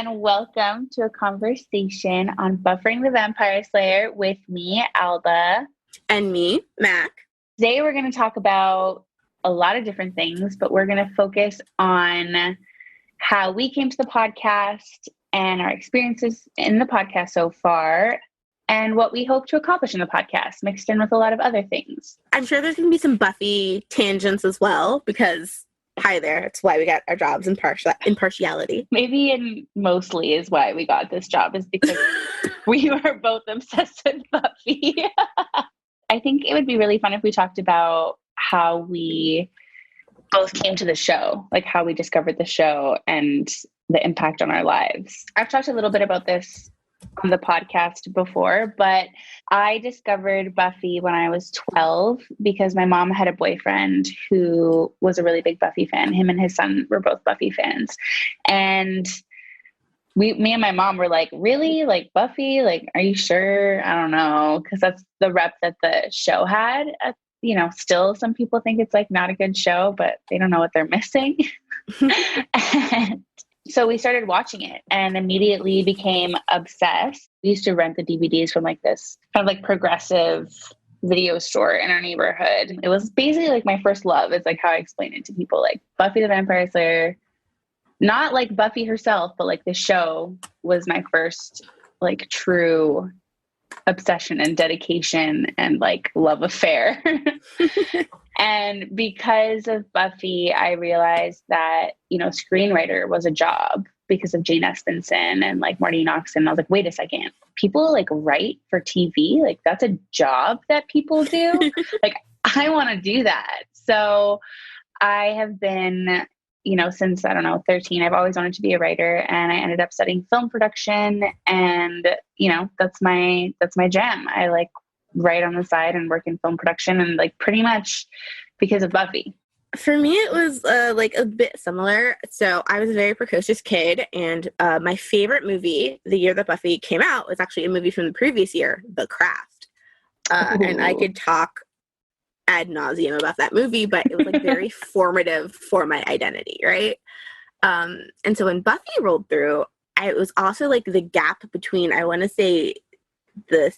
and welcome to a conversation on Buffering the Vampire Slayer with me, Alba. And me, Mac. Today we're going to talk about a lot of different things, but we're going to focus on how we came to the podcast and our experiences in the podcast so far, and what we hope to accomplish in the podcast, mixed in with a lot of other things. I'm sure there's going to be some Buffy tangents as well, because, hi there, it's why we got our jobs, impartiality. Maybe and mostly is why we got this job, is because we were both obsessed with Buffy. I think it would be really fun if we talked about how we both came to the show, like how we discovered the show and the impact on our lives. I've talked a little bit about this on the podcast before, but I discovered Buffy when I was 12 because my mom had a boyfriend who was a really big Buffy fan. Him and his son were both Buffy fans. And me and my mom were like, really? Like Buffy? Like, are you sure? I don't know. Because that's the rep that the show had. Still some people think it's like not a good show, but they don't know what they're missing. And so we started watching it and immediately became obsessed. We used to rent the DVDs from like this kind of like progressive video store in our neighborhood. It was basically like my first love. It's like how I explain it to people, like Buffy the Vampire Slayer. Not like Buffy herself, but like the show was my first like true obsession and dedication and like love affair. And because of Buffy, I realized that, screenwriter was a job because of Jane Espenson and like Marty Noxon. I was like, wait a second, people like write for TV? Like that's a job that people do? Like I want to do that. So I have been, since, 13, I've always wanted to be a writer, and I ended up studying film production, and, that's my jam. I like write on the side and work in film production, and like pretty much because of Buffy. For me, it was like a bit similar. So I was a very precocious kid, and my favorite movie the year that Buffy came out was actually a movie from the previous year, The Craft. And I could talk ad nauseum about that movie, but it was like very formative for my identity, right? And so when Buffy rolled through, it was also like the gap between, I want to say, the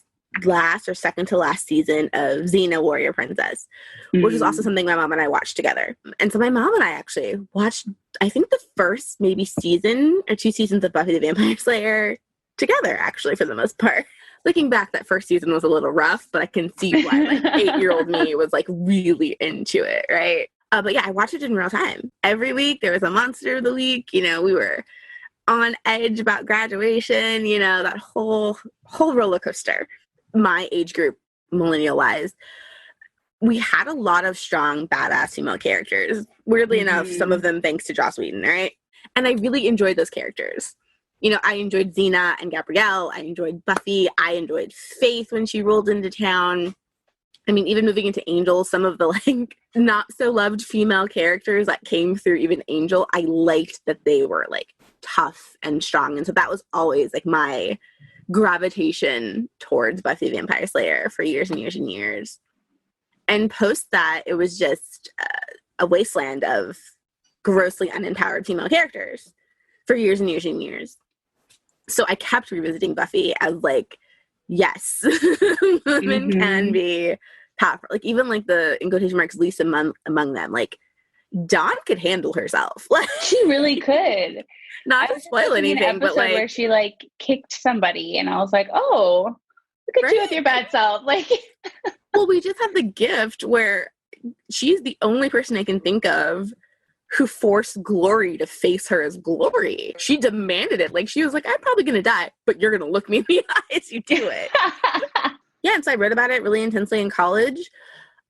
last or second to last season of Xena Warrior Princess, which was also something my mom and I watched together. And so my mom and I actually watched, I think, the first maybe season or 2 seasons of Buffy the Vampire Slayer together, actually, for the most part. Looking back, that first season was a little rough, but I can see why like 8-year-old me was like really into it, right? But yeah, I watched it in real time. Every week there was a monster of the week. We were on edge about graduation, that whole roller coaster. My age group, millennial-wise, we had a lot of strong, badass female characters. Weirdly enough, some of them thanks to Joss Whedon, right? And I really enjoyed those characters. I enjoyed Xena and Gabrielle. I enjoyed Buffy. I enjoyed Faith when she rolled into town. I mean, even moving into Angel, some of the like not so loved female characters that came through even Angel, I liked that they were like tough and strong. And so that was always like my gravitation towards Buffy the Vampire Slayer for years and years and years. And post that, it was just a wasteland of grossly unempowered female characters for years and years and years. So I kept revisiting Buffy as like, yes, women can be powerful. Like even like the, in quotation marks, least among them, like Dawn could handle herself. Like she really could. Not to spoil anything, but like where she like kicked somebody, and I was like, oh, look at you with your bad self. Like, well, we just have the gift where she's the only person I can think of who forced Glory to face her as Glory. She demanded it. Like, she was like, I'm probably going to die, but you're going to look me in the eyes. You do it. Yeah, and so I wrote about it really intensely in college.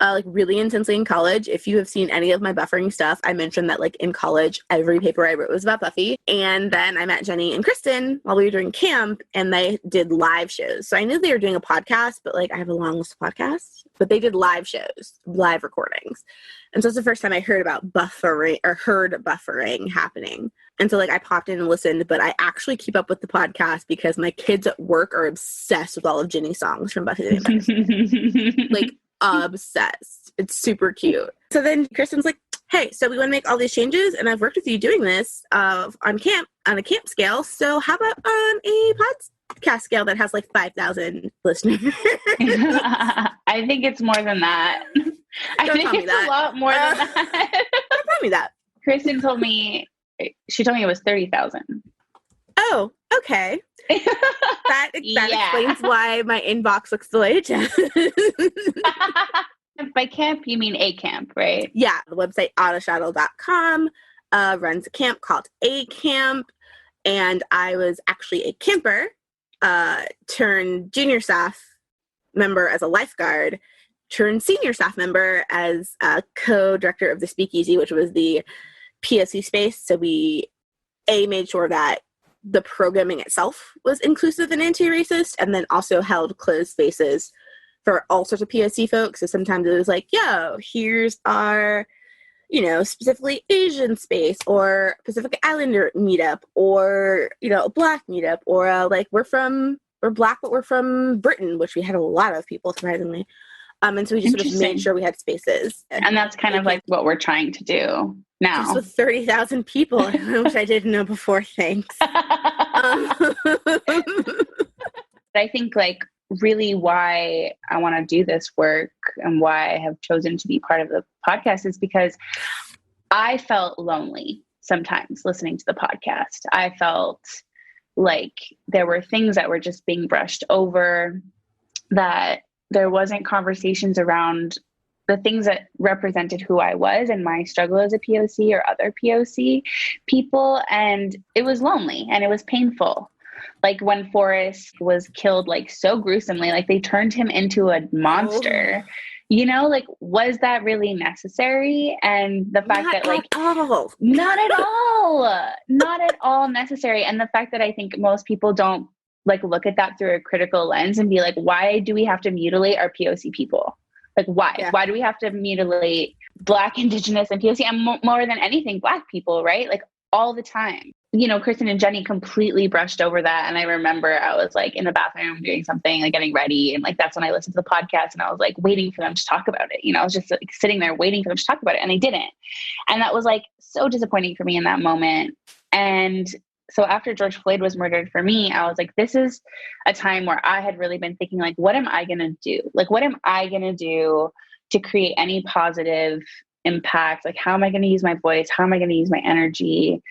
If you have seen any of my buffering stuff, I mentioned that like in college, every paper I wrote was about Buffy. And then I met Jenny and Kristin while we were doing camp, and they did live shows. So I knew they were doing a podcast, but like I have a long list of podcasts, but they did live shows, live recordings. And so it's the first time I heard about buffering or heard buffering happening. And so like I popped in and listened, but I actually keep up with the podcast because my kids at work are obsessed with all of Ginny's songs from Buffy the Vampire Slayer. Like obsessed. It's super cute. So then Kristen's like, hey, so we want to make all these changes, and I've worked with you doing this on a camp scale, so how about on a podcast scale that has like 5,000 listeners? I think it's more than that. I think it's a lot more than that. Don't tell me that. Kristin told me, she told me it was 30,000. Oh, okay. That explains why my inbox looks the way it does. By camp, you mean a camp, right? Yeah. The website autoshuttle.com runs a camp called A Camp. And I was actually a camper turned junior staff member as a lifeguard, turned senior staff member as a co-director of the Speakeasy, which was the POC space. So we made sure that the programming itself was inclusive and anti-racist, and then also held closed spaces for all sorts of POC folks. So sometimes it was like, yo, here's our, specifically Asian space, or Pacific Islander meetup, or, a Black meetup, or we're Black, but we're from Britain, which we had a lot of people, surprisingly. And so we just sort of made sure we had spaces. And that's kind of like what we're trying to do now. Just with 30,000 people, which I didn't know before. Thanks. I think really why I want to do this work and why I have chosen to be part of the podcast is because I felt lonely sometimes listening to the podcast. I felt like there were things that were just being brushed over, that there wasn't conversations around the things that represented who I was and my struggle as a POC or other POC people. And it was lonely and it was painful. Like when Forrest was killed, so gruesomely, they turned him into a monster, was that really necessary? And the fact that not at all necessary. And the fact that I think most people don't look at that through a critical lens and be like, why do we have to mutilate our POC people? Why? Yeah. Why do we have to mutilate Black, Indigenous, and POC, and more than anything, Black people, right? All the time. Kristin and Jenny completely brushed over that. And I remember I was in the bathroom doing something, getting ready. And that's when I listened to the podcast and I was waiting for them to talk about it. I was just sitting there waiting for them to talk about it, and they didn't. And that was so disappointing for me in that moment. And so after George Floyd was murdered for me, I was this is a time where I had really been thinking, what am I going to do? What am I going to do to create any positive impact? How am I going to use my voice? How am I going to use my energy?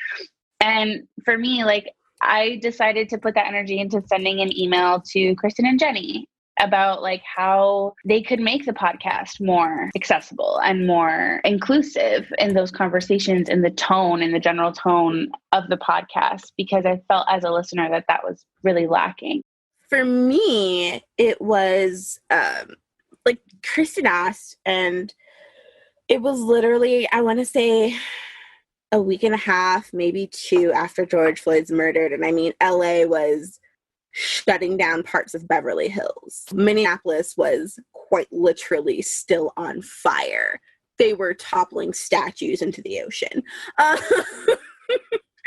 And for me, I decided to put that energy into sending an email to Kristin and Jenny about how they could make the podcast more accessible and more inclusive in those conversations, in the tone, in the general tone of the podcast, because I felt as a listener that was really lacking. For me, it was Kristin asked, and it was literally, I want to say, a week and a half, maybe 2 after George Floyd's murdered. And I mean, LA was shutting down parts of Beverly Hills. Minneapolis was quite literally still on fire. They were toppling statues into the ocean.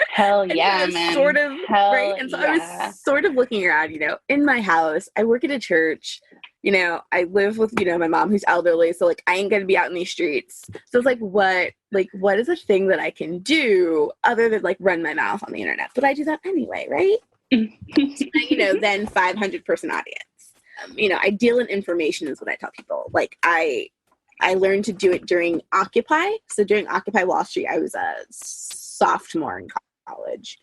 Hell yeah, man. Right? And so I was sort of looking around, in my house. I work at a church. I live with, my mom who's elderly. So I ain't going to be out in these streets. So it's what is a thing that I can do other than run my mouth on the internet? But I do that anyway, right? Then 500 person audience. I deal in information is what I tell people. I learned to do it during Occupy. So during Occupy Wall Street, I was a sophomore in college.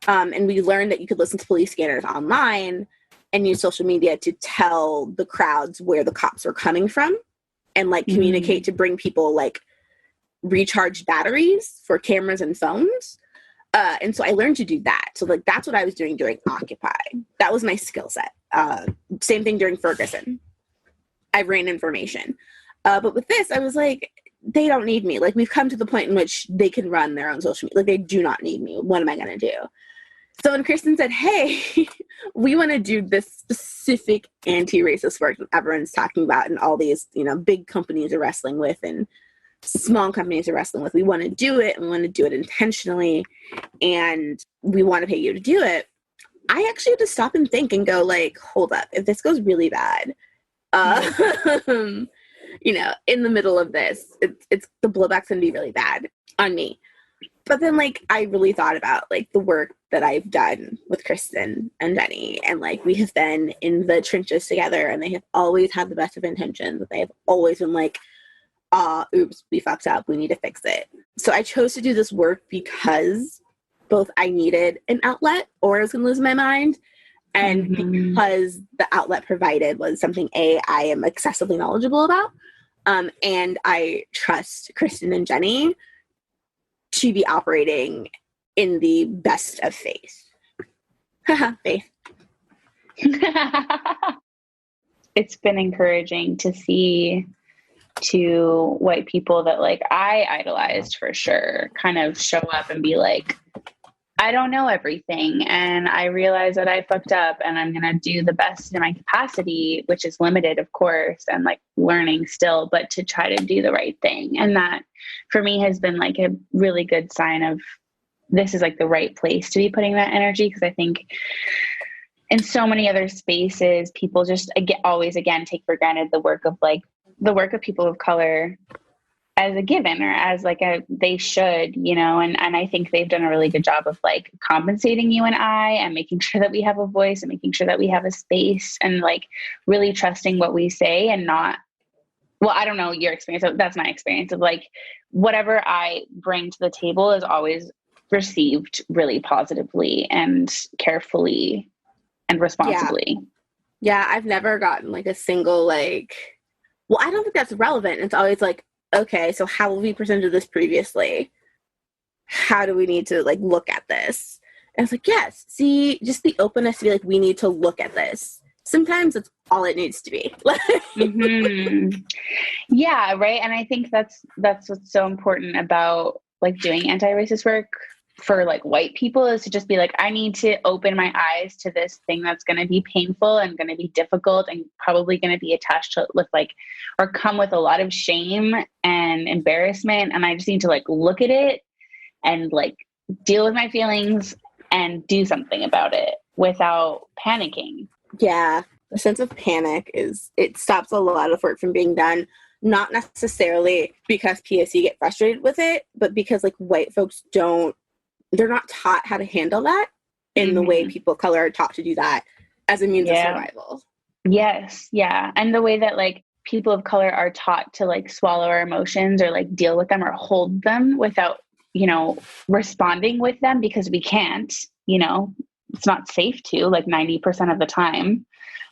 And we learned that you could listen to police scanners online and use social media to tell the crowds where the cops were coming from, and communicate to bring people recharged batteries for cameras and phones. And so I learned to do that. So that's what I was doing during Occupy. That was my skill set. Same thing during Ferguson. I ran information. But with this, I was they don't need me. We've come to the point in which they can run their own social media. They do not need me. What am I going to do? So when Kristin said, hey, we want to do this specific anti-racist work that everyone's talking about and all these, big companies are wrestling with and small companies are wrestling with, we want to do it, and we want to do it intentionally, and we want to pay you to do it. I actually had to stop and think and go hold up, if this goes really bad, in the middle of this, it's the blowback's going to be really bad on me. But then, like, I really thought about, like, the work that I've done with Kristin and Jenny, and, like, we have been in the trenches together, and they have always had the best of intentions, but they have always been like, oops, we fucked up, we need to fix it. So I chose to do this work because both I needed an outlet, or I was going to lose my mind, and because the outlet provided was something, I am excessively knowledgeable about, and I trust Kristin and Jenny to be operating in the best of faith. Faith. It's been encouraging to see two white people that, like, I idolized for sure, kind of show up and be like, I don't know everything, and I realize that I fucked up, and I'm going to do the best in my capacity, which is limited, of course, and, like, learning still, but to try to do the right thing. And that, for me, has been, like, a really good sign of this is, like, the right place to be putting that energy, because I think in so many other spaces, people just always take for granted the work of people of color as a given, or as like they should, and I think they've done a really good job of, like, compensating you and I, and making sure that we have a voice, and making sure that we have a space, and, like, really trusting what we say, and not, well, I don't know your experience. That's my experience of, like, whatever I bring to the table is always received really positively and carefully and responsibly. Yeah, I've never gotten, like, a single, like, well, I don't think that's relevant. It's always like, okay, so how have we presented this previously? How do we need to, like, look at this? And it's like, yes, see, just the openness to be like, we need to look at this. Sometimes that's all it needs to be. Yeah, right. And I think that's what's so important about, like, doing anti-racist work for, like, white people, is to just be like, I need to open my eyes to this thing that's going to be painful and going to be difficult and probably going to be attached to, with, like, or come with a lot of shame and embarrassment. And I just need to, like, look at it and, like, deal with my feelings and do something about it without panicking. Yeah. The sense of panic it stops a lot of work from being done. Not necessarily because POC get frustrated with it, but because, like, white folks they're not taught how to handle that in the way people of color are taught to do that as a means of survival. Yes. Yeah. And the way that, like, people of color are taught to, like, swallow our emotions, or, like, deal with them, or hold them without, responding with them, because we can't, it's not safe to, like, 90% of the time.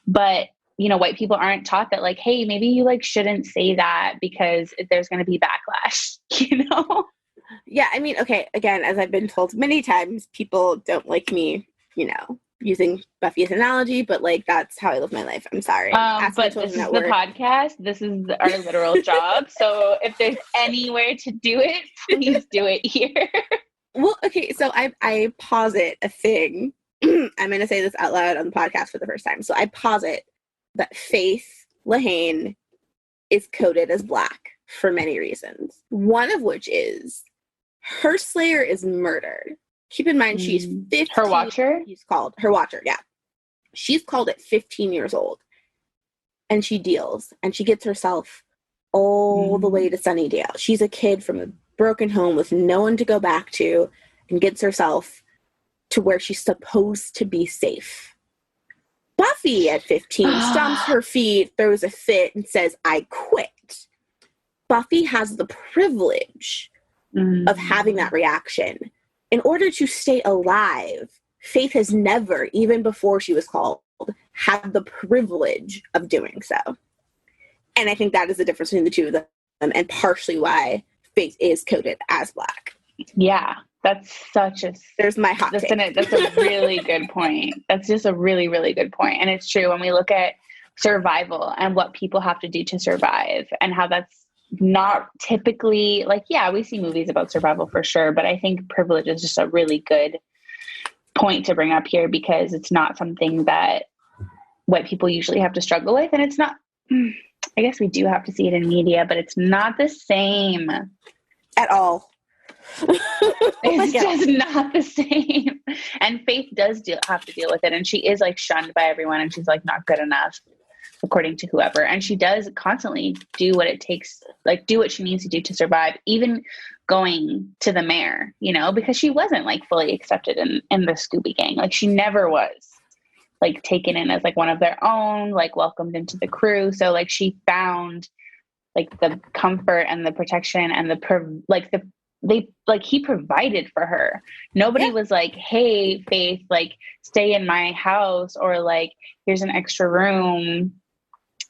But, white people aren't taught that, like, hey, maybe you, like, shouldn't say that because there's going to be backlash, Yeah, I mean, okay, again, as I've been told many times, people don't like me, using Buffy as an analogy, but, like, that's how I live my life. I'm sorry. But this is the podcast. This is our literal job. So if there's anywhere to do it, please do it here. Well, okay, so I posit a thing. I'm going to say this out loud on the podcast for the first time. So I posit that Faith Lehane is coded as Black for many reasons. One of which is her slayer is murdered. Keep in mind, she's 15. Her watcher? Her watcher, yeah. She's called at 15 years old. And she deals. And she gets herself all the way to Sunnydale. She's a kid from a broken home with no one to go back to, and gets herself to where she's supposed to be safe. Buffy at 15 stomps her feet, throws a fit, and says, I quit. Buffy has the privilege of having that reaction. In order to stay alive, Faith has never, even before she was called, had the privilege of doing so. And I think that is the difference between the two of them, and partially why Faith is coded as Black. Yeah, that's there's my hot take. That's a really good point. That's just a really, really good point. And it's true when we look at survival and what people have to do to survive, and how that's not typically, like, yeah, we see movies about survival for sure, but I think privilege is just a really good point to bring up here, because it's not something that white people usually have to struggle with. And it's not, I guess we do have to see it in media, but it's not the same at all. It's just not the same. And Faith does have to deal with it, and she is, like, shunned by everyone, and she's, like, not good enough. according to whoever. And she does constantly do what it takes, like do what she needs to do to survive, even going to the mayor, you know, because she wasn't like fully accepted in the Scooby Gang. Like she never was like taken in as like one of their own, like welcomed into the crew. So like she found like the comfort and the protection and he provided for her. Nobody was like, hey, Faith, like stay in my house, or like, here's an extra room,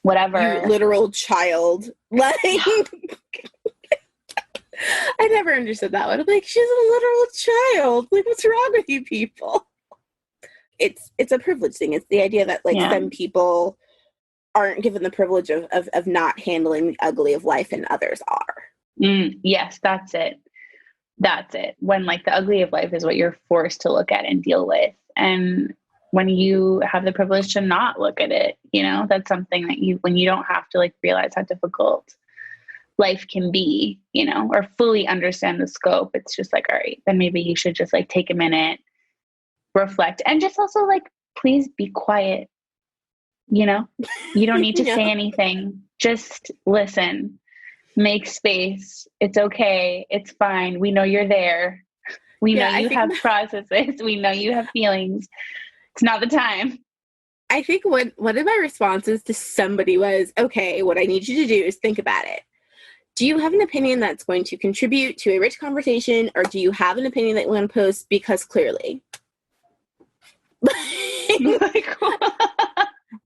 whatever. You literal child. Like, I never understood that one. I'm like, she's a literal child. Like, what's wrong with you people? It's a privilege thing. It's the idea that like some people aren't given the privilege of not handling the ugly of life and others are. Yes, that's it. That's it. When like the ugly of life is what you're forced to look at and deal with. And when you have the privilege to not look at it, you know, that's something that when you don't have to like realize how difficult life can be, you know, or fully understand the scope. It's just like, all right, then maybe you should just like take a minute, reflect, and just also like, please be quiet. You know, you don't need to say anything. Just listen, make space. It's okay. It's fine. We know you're there. We know you have processes. We know you have feelings. It's not the time. I think one of my responses to somebody was, okay, what I need you to do is think about it. Do you have an opinion that's going to contribute to a rich conversation, or do you have an opinion that you want to post because clearly?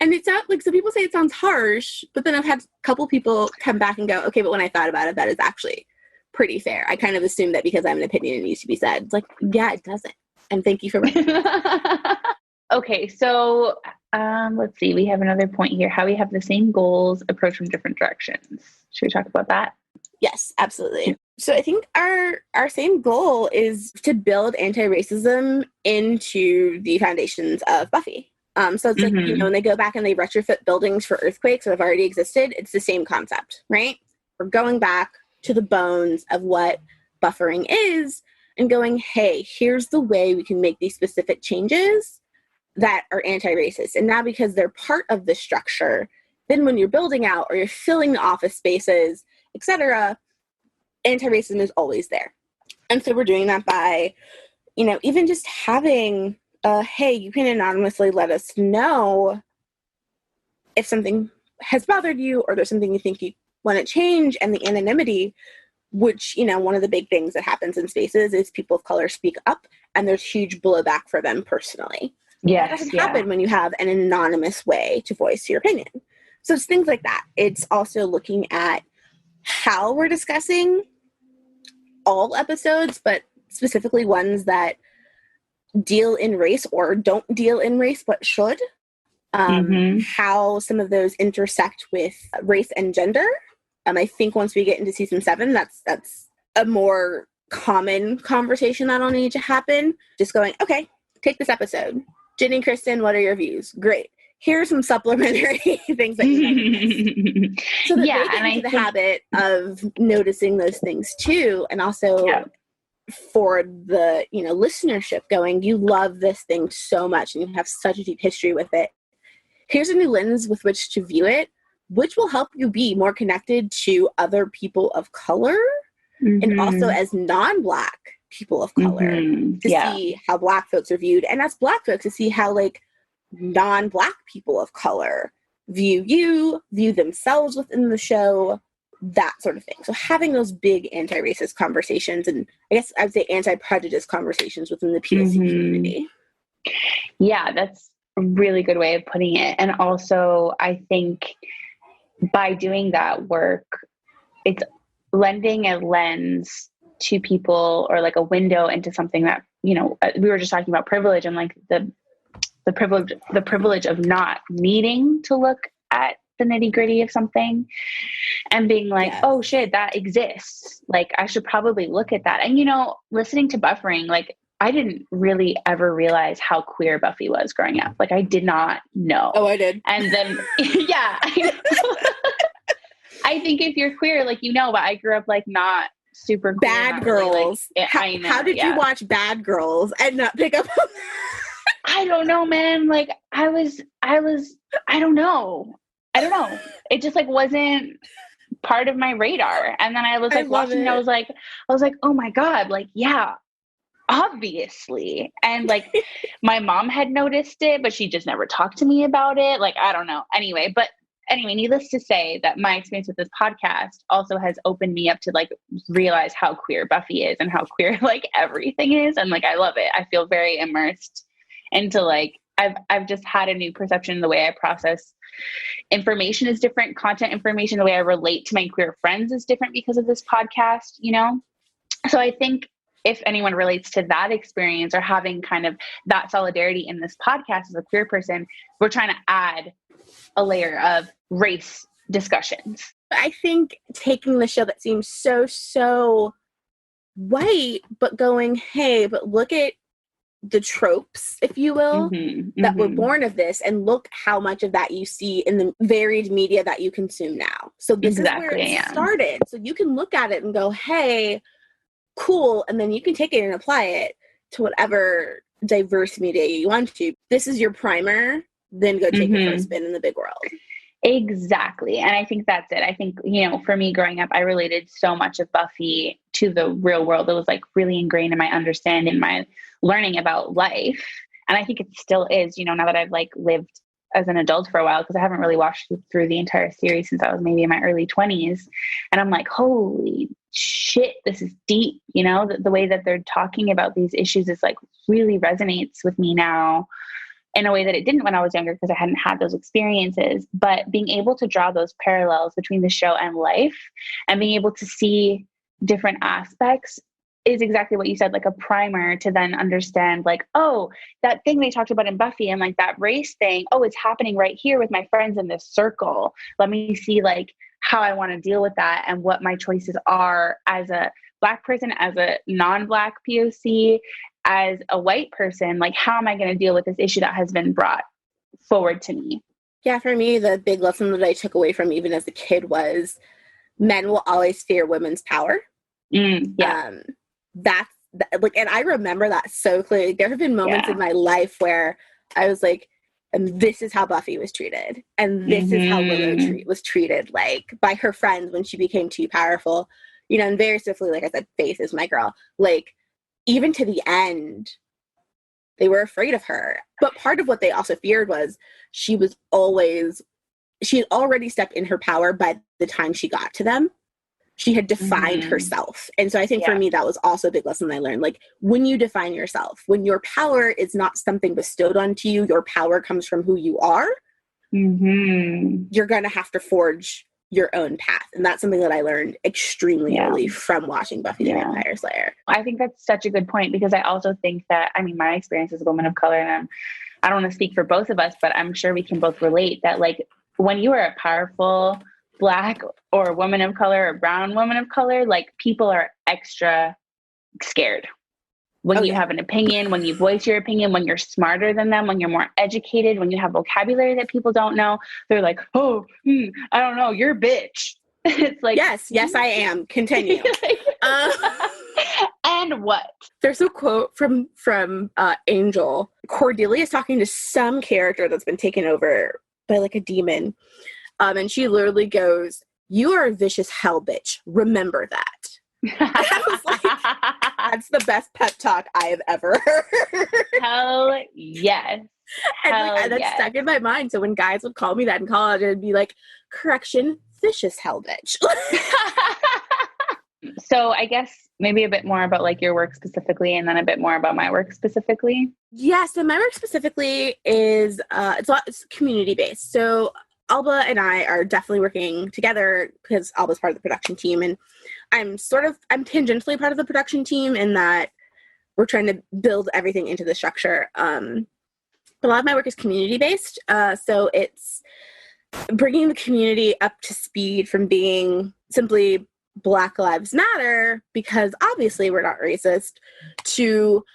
And it's not like, some people say it sounds harsh, but then I've had a couple people come back and go, okay, but when I thought about it, that is actually pretty fair. I kind of assumed that because I have an opinion, it needs to be said. It's like, yeah, it doesn't. And thank you for Okay, so let's see. We have another point here. How we have the same goals, approach from different directions. Should we talk about that? Yes, absolutely. So I think our same goal is to build anti-racism into the foundations of Buffy. So it's like, you know, when they go back and they retrofit buildings for earthquakes that have already existed, it's the same concept, right? We're going back to the bones of what buffering is and going, hey, here's the way we can make these specific changes that are anti-racist. And now because they're part of the structure, then when you're building out or you're filling the office spaces, etc., anti-racism is always there. And so we're doing that by, you know, even just having hey, you can anonymously let us know if something has bothered you or there's something you think you want to change. And the anonymity, which, you know, one of the big things that happens in spaces is people of color speak up and there's huge blowback for them personally. That doesn't happen when you have an anonymous way to voice your opinion. So it's things like that. It's also looking at how we're discussing all episodes, but specifically ones that deal in race or don't deal in race but should. How some of those intersect with race and gender. I think once we get into season 7, that's a more common conversation that'll need to happen. Just going, okay, take this episode. Jen and Kristin, what are your views? Great. Here's some supplementary things that you might miss. So that they get into the habit of noticing those things too, and also for the, you know, listenership going, you love this thing so much and you have such a deep history with it. Here's a new lens with which to view it, which will help you be more connected to other people of color and also as non-Black people of color to see how Black folks are viewed, and as Black folks to see how like non-Black people of color view themselves within the show, that sort of thing. So having those big anti-racist conversations, and I guess I would say anti-prejudice conversations within the POC community. Yeah, that's a really good way of putting it. And also, I think by doing that work, it's lending a lens to people, or like a window into something that, you know, we were just talking about privilege and like the privilege of not needing to look at the nitty gritty of something and being like, oh shit, that exists. Like I should probably look at that. And, you know, listening to Buffering, like I didn't really ever realize how queer Buffy was growing up. Like I did not know. Oh, I did. And then, I think if you're queer, like, you know, but I grew up like not super queer, Bad Girls. Really, like, how did you watch Bad Girls and not pick up on that? I don't know, man. Like I don't know. I don't know. It just like wasn't part of my radar. And then I was like watching, I was like, oh my God, like, yeah, obviously. And like my mom had noticed it, but she just never talked to me about it. Like, I don't know. Anyway, needless to say that my experience with this podcast also has opened me up to like realize how queer Buffy is and how queer like everything is. And like, I love it. I feel very immersed into like, I've just had a new perception. The way I process information is different. Content information, the way I relate to my queer friends is different because of this podcast, you know? So I think if anyone relates to that experience or having kind of that solidarity in this podcast as a queer person, we're trying to add a layer of race discussions. I think taking the show that seems so white, but going, hey, but look at the tropes, if you will, that were born of this, and look how much of that you see in the varied media that you consume now. So this is where it started. So you can look at it and go, hey, cool, and then you can take it and apply it to whatever diverse media you want to. This is your primer, then go take your first spin in the big world. Exactly. And I think that's it. I think, you know, for me growing up, I related so much of Buffy to the real world. It was like really ingrained in my understanding, my learning about life. And I think it still is, you know, now that I've like lived as an adult for a while, because I haven't really watched through the entire series since I was maybe in my early 20s. And I'm like, holy shit, this is deep. You know, the way that they're talking about these issues is like really resonates with me now in a way that it didn't when I was younger, because I hadn't had those experiences. But being able to draw those parallels between the show and life and being able to see different aspects is exactly what you said, like a primer to then understand like, oh, that thing they talked about in Buffy and like that race thing, oh, it's happening right here with my friends in this circle. Let me see like how I want to deal with that and what my choices are as a Black person, as a non-Black POC, as a white person. Like, how am I going to deal with this issue that has been brought forward to me? Yeah, for me, the big lesson that I took away from even as a kid was men will always fear women's power. That's like, and I remember that so clearly. There have been moments in my life where I was like, and this is how Buffy was treated. And this is how Willow was treated, like, by her friends when she became too powerful. You know, and very swiftly, like I said, Faith is my girl. Like, even to the end, they were afraid of her. But part of what they also feared was she had already stepped in her power by the time she got to them. She had defined herself. And so I think for me, that was also a big lesson I learned. Like, when you define yourself, when your power is not something bestowed onto you, your power comes from who you are, you're going to have to forge your own path. And that's something that I learned extremely early from watching Buffy the Vampire Slayer. I think that's such a good point, because I also think that, I mean, my experience as a woman of color, and I don't want to speak for both of us, but I'm sure we can both relate that, like, when you are a powerful Black or woman of color or brown woman of color, like, people are extra scared when you have an opinion, when you voice your opinion, when you're smarter than them, when you're more educated, when you have vocabulary that people don't know. They're like, oh, I don't know, you're a bitch. It's like, yes, I am. Continue. And what? There's a quote from Angel. Cordelia is talking to some character that's been taken over by like a demon. And she literally goes, "You are a vicious hell bitch. Remember that." I was like, that's the best pep talk I have ever heard. Hell yes. And that's stuck in my mind. So when guys would call me that in college, it'd be like, correction, vicious hell bitch. So I guess maybe a bit more about like your work specifically, and then a bit more about my work specifically. Yeah, so my work specifically is, it's community based. So Alba and I are definitely working together because Alba's part of the production team, and I'm tangentially part of the production team in that we're trying to build everything into the structure. But a lot of my work is community based. So it's bringing the community up to speed from being simply Black Lives Matter, because obviously we're not racist, to,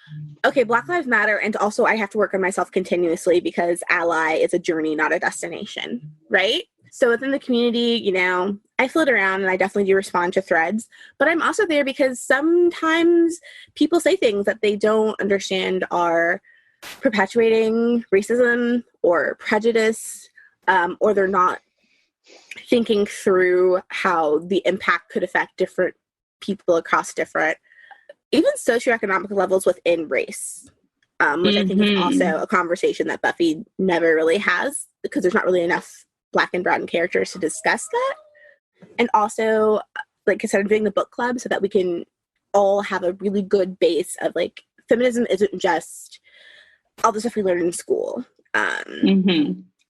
okay, Black Lives Matter, and also I have to work on myself continuously because ally is a journey, not a destination, right? So within the community, you know, I float around and I definitely do respond to threads, but I'm also there because sometimes people say things that they don't understand are perpetuating racism or prejudice, or they're not thinking through how the impact could affect different people across different, even socioeconomic levels within race, which I think is also a conversation that Buffy never really has, because there's not really enough Black and brown characters to discuss that. And also, like I said, doing the book club so that we can all have a really good base of, like, feminism isn't just all the stuff we learned in school.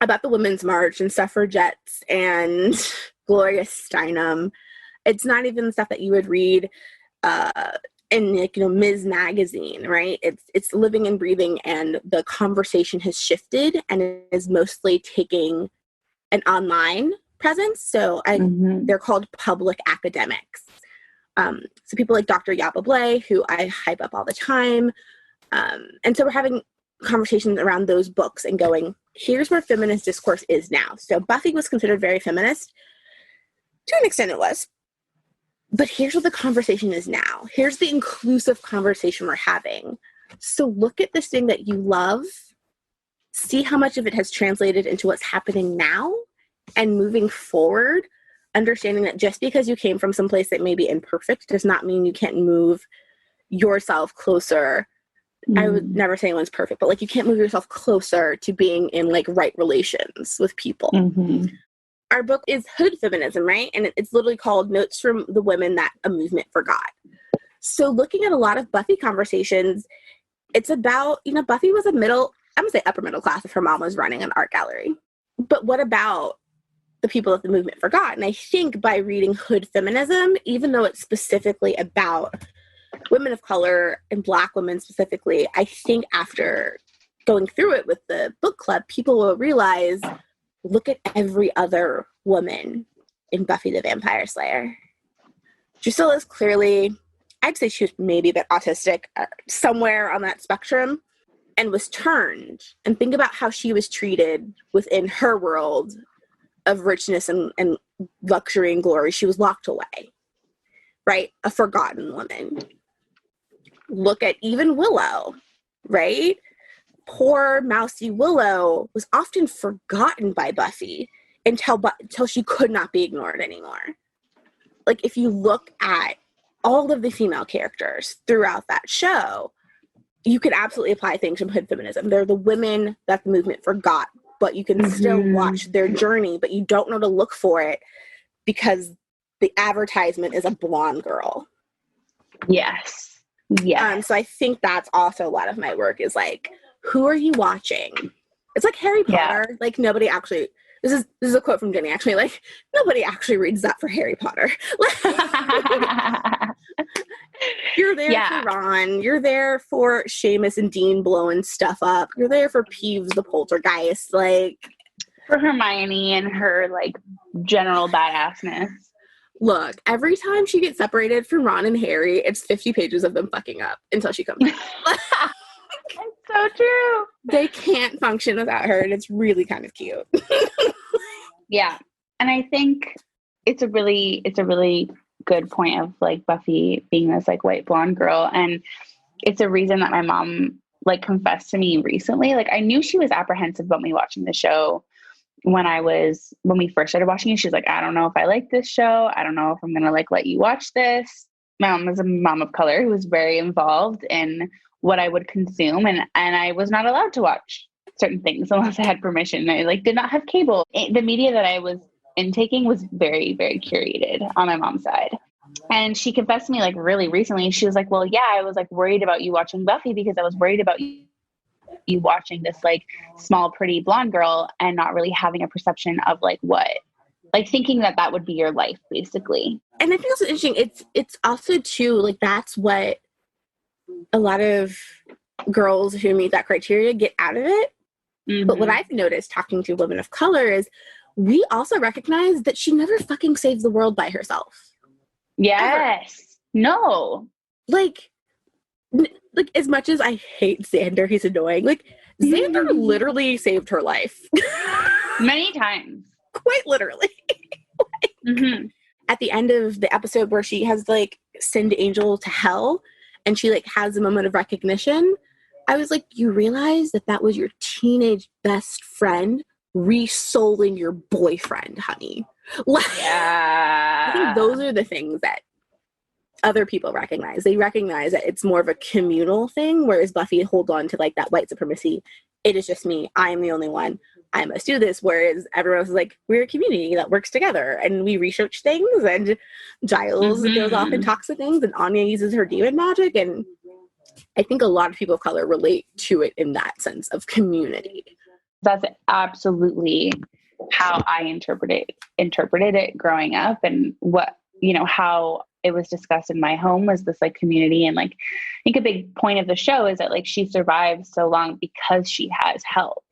About the Women's March and suffragettes and Gloria Steinem. It's not even stuff that you would read in, like, Ms. Magazine, right? It's living and breathing, and the conversation has shifted and it is mostly taking an online presence. So they're called public academics. So people like Dr. Yaba Blay, who I hype up all the time. And so we're having conversations around those books and going, here's where feminist discourse is now. So Buffy was considered very feminist. To an extent it was. But here's what the conversation is now. Here's the inclusive conversation we're having. So look at this thing that you love, see how much of it has translated into what's happening now, and moving forward, understanding that just because you came from some place that may be imperfect does not mean you can't move yourself closer. I would never say anyone's perfect, but, like, you can't move yourself closer to being in, like, right relations with people. Our book is hood feminism, right? And it's literally called Notes from the Women That a Movement Forgot. So looking at a lot of Buffy conversations, it's about, Buffy was I'm going to say upper middle class if her mom was running an art gallery. But what about the people that the movement forgot? And I think by reading hood feminism, even though it's specifically about women of color and Black women specifically, I think after going through it with the book club, people will realize, look at every other woman in Buffy the Vampire Slayer. Drusilla is clearly, I'd say she was maybe a bit autistic, somewhere on that spectrum, and was turned. And think about how she was treated within her world of richness and luxury and glory. She was locked away, right? A forgotten woman. Look at even Willow, right? Poor mousy Willow was often forgotten by Buffy until she could not be ignored anymore. Like, if you look at all of the female characters throughout that show, you could absolutely apply things from hood feminism. They're the women that the movement forgot, but you can still watch their journey, but you don't know to look for it because the advertisement is a blonde girl. Yes. So I think that's also a lot of my work is, like, who are you watching? It's like Harry Potter. Yeah. Like, nobody actually, this is a quote from Jenny, actually, like, nobody actually reads that for Harry Potter. You're there for Ron. You're there for Seamus and Dean blowing stuff up. You're there for Peeves the poltergeist. Like, for Hermione and her, like, general badassness. Look, every time she gets separated from Ron and Harry, it's 50 pages of them fucking up until she comes back. It's so true. They can't function without her, and it's really kind of cute. Yeah. And I think it's a really good point of, like, Buffy being this, like, white blonde girl. And it's a reason that my mom, like, confessed to me recently. Like, I knew she was apprehensive about me watching the show when we first started watching it. She's like, I don't know if I like this show. I don't know if I'm going to, like, let you watch this. My mom is a mom of color who was very involved in what I would consume. And I was not allowed to watch certain things unless I had permission. I, like, did not have cable. The media that I was intaking was very, very curated on my mom's side. And she confessed to me, like, really recently. She was like, well, yeah, I was, like, worried about you watching Buffy because I was worried about you watching this, like, small, pretty blonde girl and not really having a perception of, like, what, like, thinking that would be your life, basically. And I think it's interesting. It's also too, like, that's what a lot of girls who meet that criteria get out of it. But what I've noticed talking to women of color is we also recognize that she never fucking saved the world by herself. Yes. Ever. No. Like, as much as I hate Xander, he's annoying. Like, Xander literally saved her life. Many times. Quite literally. At the end of the episode where she has, like, send Angel to hell and she, like, has a moment of recognition, I was like, you realize that was your teenage best friend re-souling your boyfriend, honey. I think those are the things that other people recognize. They recognize that it's more of a communal thing, whereas Buffy holds on to like that white supremacy. It is just me. I am the only one. I must do this. Whereas everyone else is like, we're a community that works together and we research things, and Giles goes off and talks to things, and Anya uses her demon magic. And I think a lot of people of color relate to it in that sense of community. That's absolutely how I interpreted it growing up, and what, how it was discussed in my home was this like community. And like, I think a big point of the show is that like she survives so long because she has help,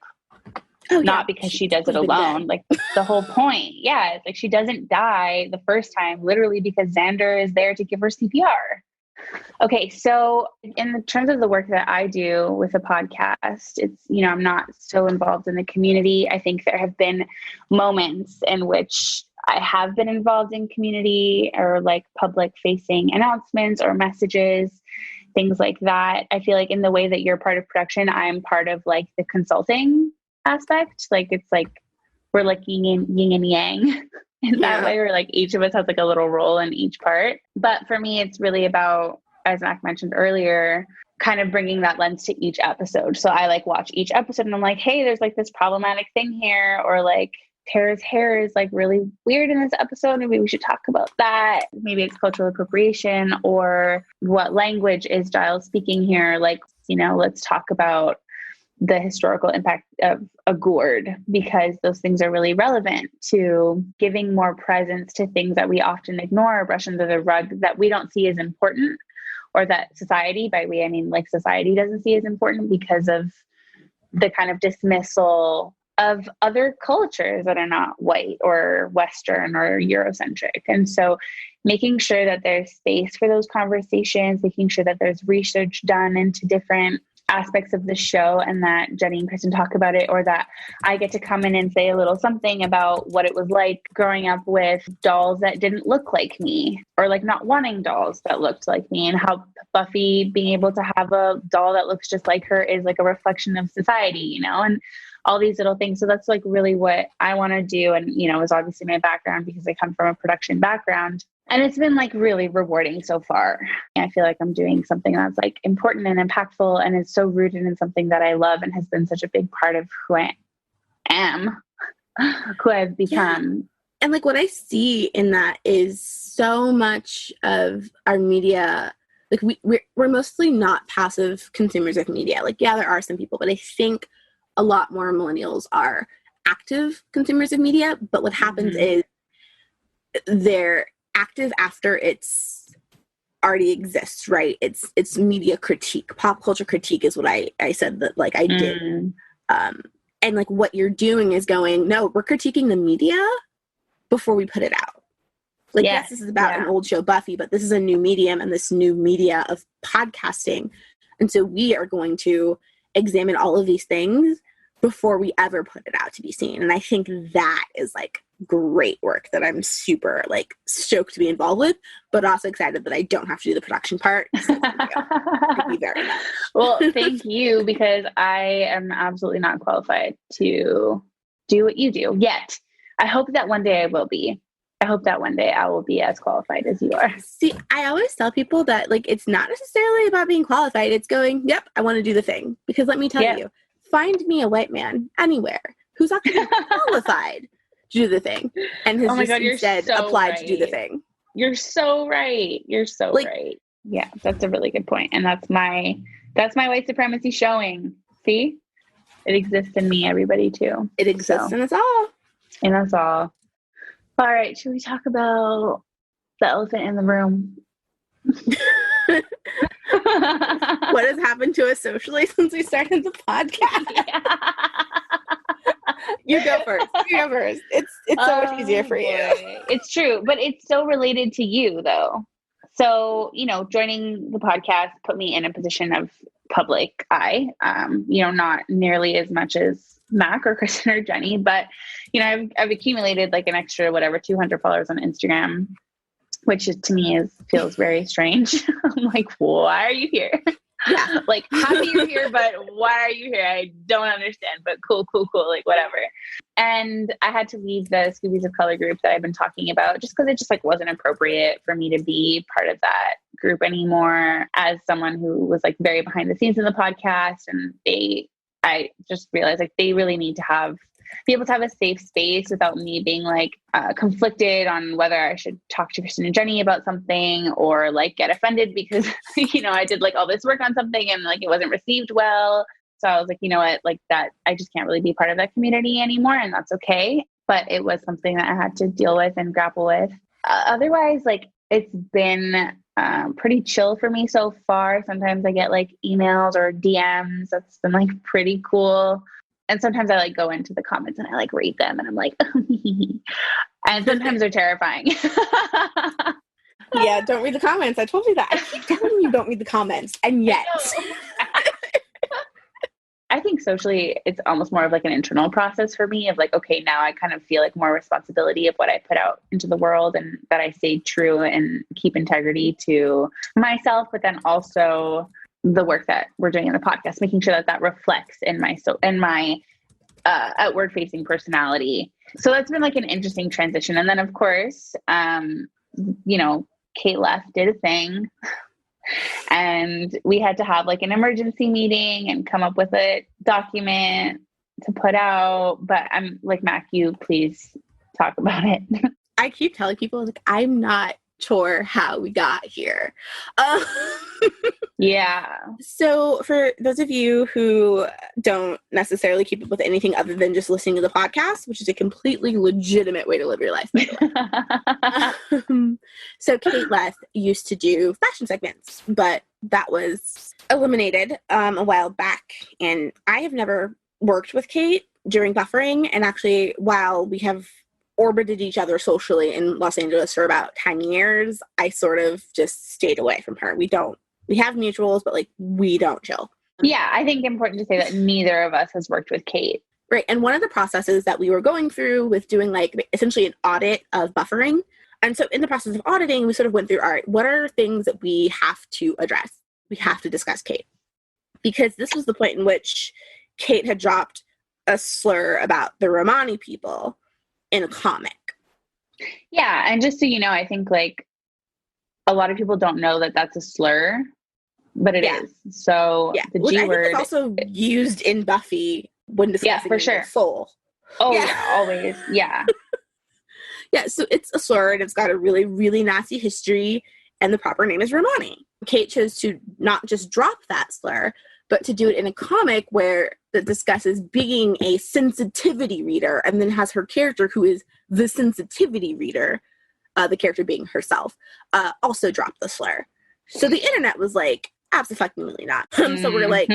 not because she does it alone. Like the whole point. Yeah. It's like, she doesn't die the first time, literally because Xander is there to give her CPR. Okay. So in terms of the work that I do with the podcast, it's, I'm not so involved in the community. I think there have been moments in which I have been involved in community or like public facing announcements or messages, things like that. I feel like in the way that you're part of production, I'm part of like the consulting aspect. Like, it's like, we're like yin and yang in that way, where like each of us has like a little role in each part. But for me, it's really about, as Mack mentioned earlier, kind of bringing that lens to each episode. So I like watch each episode and I'm like, hey, there's like this problematic thing here, or like, Tara's hair is like really weird in this episode. Maybe we should talk about that. Maybe it's cultural appropriation, or what language is Giles speaking here? Like, let's talk about the historical impact of a gourd, because those things are really relevant to giving more presence to things that we often ignore or brush under the rug, that we don't see as important, or that society, by we, I mean like society doesn't see as important because of the kind of dismissal of other cultures that are not white or Western or Eurocentric. And so making sure that there's space for those conversations, making sure that there's research done into different aspects of the show, and that Jenny and Kristin talk about it, or that I get to come in and say a little something about what it was like growing up with dolls that didn't look like me, or like not wanting dolls that looked like me, and how Buffy being able to have a doll that looks just like her is like a reflection of society, and all these little things. So that's like really what I want to do. And, is obviously my background because I come from a production background, and it's been like really rewarding so far. I feel like I'm doing something that's like important and impactful, and is so rooted in something that I love and has been such a big part of who I am, who I've become. Yeah. And like what I see in that is so much of our media, like we're mostly not passive consumers of media. Like, yeah, there are some people, but I think a lot more millennials are active consumers of media. But what happens is they're active after it's already exists, right? It's media critique. Pop culture critique is what I said that like I did. And like what you're doing is going, no, we're critiquing the media before we put it out. Like, yes, this is about an old show, Buffy, but this is a new medium and this new media of podcasting. And so we are going to examine all of these things before we ever put it out to be seen. And I think that is like great work that I'm super like stoked to be involved with, but also excited that I don't have to do the production part. So, thank you very much. Well, thank you, because I am absolutely not qualified to do what you do yet. I hope that one day I will be. I hope that one day I will be as qualified as you are. See, I always tell people that like it's not necessarily about being qualified. It's going, yep, I want to do the thing. Because let me tell you, find me a white man anywhere who's actually qualified to do the thing, and has instead applied to do the thing. You're so right. You're so right. Yeah, that's a really good point. And that's my white supremacy showing. See? It exists in me, everybody too. It exists in us all. In us all. All right, should we talk about the elephant in the room? What has happened to us socially since we started the podcast? You go first. It's so much easier for you. It's true, but it's so related to you, though. So, joining the podcast put me in a position of public eye, not nearly as much as Mack or Kristin or Jenny, but, I've accumulated like an extra, 200 followers on Instagram, which to me feels very strange. I'm like, why are you here? Yeah. Like, happy you're here, but why are you here? I don't understand, but cool, like whatever. And I had to leave the Scoobies of Color group that I've been talking about just because it just like wasn't appropriate for me to be part of that group anymore as someone who was like very behind the scenes in the podcast. And I just realized like they really need to be able to have a safe space without me being like conflicted on whether I should talk to Kristin and Jenny about something or like get offended because, I did like all this work on something and like it wasn't received well. So I was like, you know what, like that, I just can't really be part of that community anymore. And that's okay. But it was something that I had to deal with and grapple with. Otherwise, like it's been pretty chill for me so far. Sometimes I get like emails or DMs. That's been like pretty cool. And sometimes I like go into the comments and I like read them and I'm like, and sometimes they're terrifying. Yeah, don't read the comments. I told you that. I keep telling you don't read the comments. And yet. I think socially it's almost more of like an internal process for me of like, okay, now I kind of feel like more responsibility of what I put out into the world and that I stay true and keep integrity to myself, but then also the work that we're doing in the podcast, making sure that reflects in my outward facing personality. So that's been like an interesting transition. And then of course, Kate left, did a thing and we had to have like an emergency meeting and come up with a document to put out. But I'm like, Mack, you please talk about it. I keep telling people like, I'm not sure how we got here. Yeah. So for those of you who don't necessarily keep up with anything other than just listening to the podcast, which is a completely legitimate way to live your life, by the way. So Kate Leth used to do fashion segments, but that was eliminated a while back. And I have never worked with Kate during buffering. And actually, while we have orbited each other socially in Los Angeles for about 10 years, I sort of just stayed away from her. We have mutuals, but like we don't chill. Yeah, I think important to say that neither of us has worked with Kate. Right. And one of the processes that we were going through with doing like essentially an audit of buffering. And so in the process of auditing, we sort of went through, all right, what are things that we have to address? We have to discuss Kate. Because this was the point in which Kate had dropped a slur about the Romani people in a comic. Yeah. And just so you know, I think like a lot of people don't know that that's a slur, but it is. So the G word is also used in Buffy when discussing for sure. soul. Oh yeah, always. Yeah. Yeah. So it's a slur and it's got a really, really nasty history and the proper name is Romani. Kate chose to not just drop that slur, but to do it in a comic where that discusses being a sensitivity reader and then has her character who is the sensitivity reader, the character being herself, also drop the slur. So the internet was like, absolutely not. So we're like,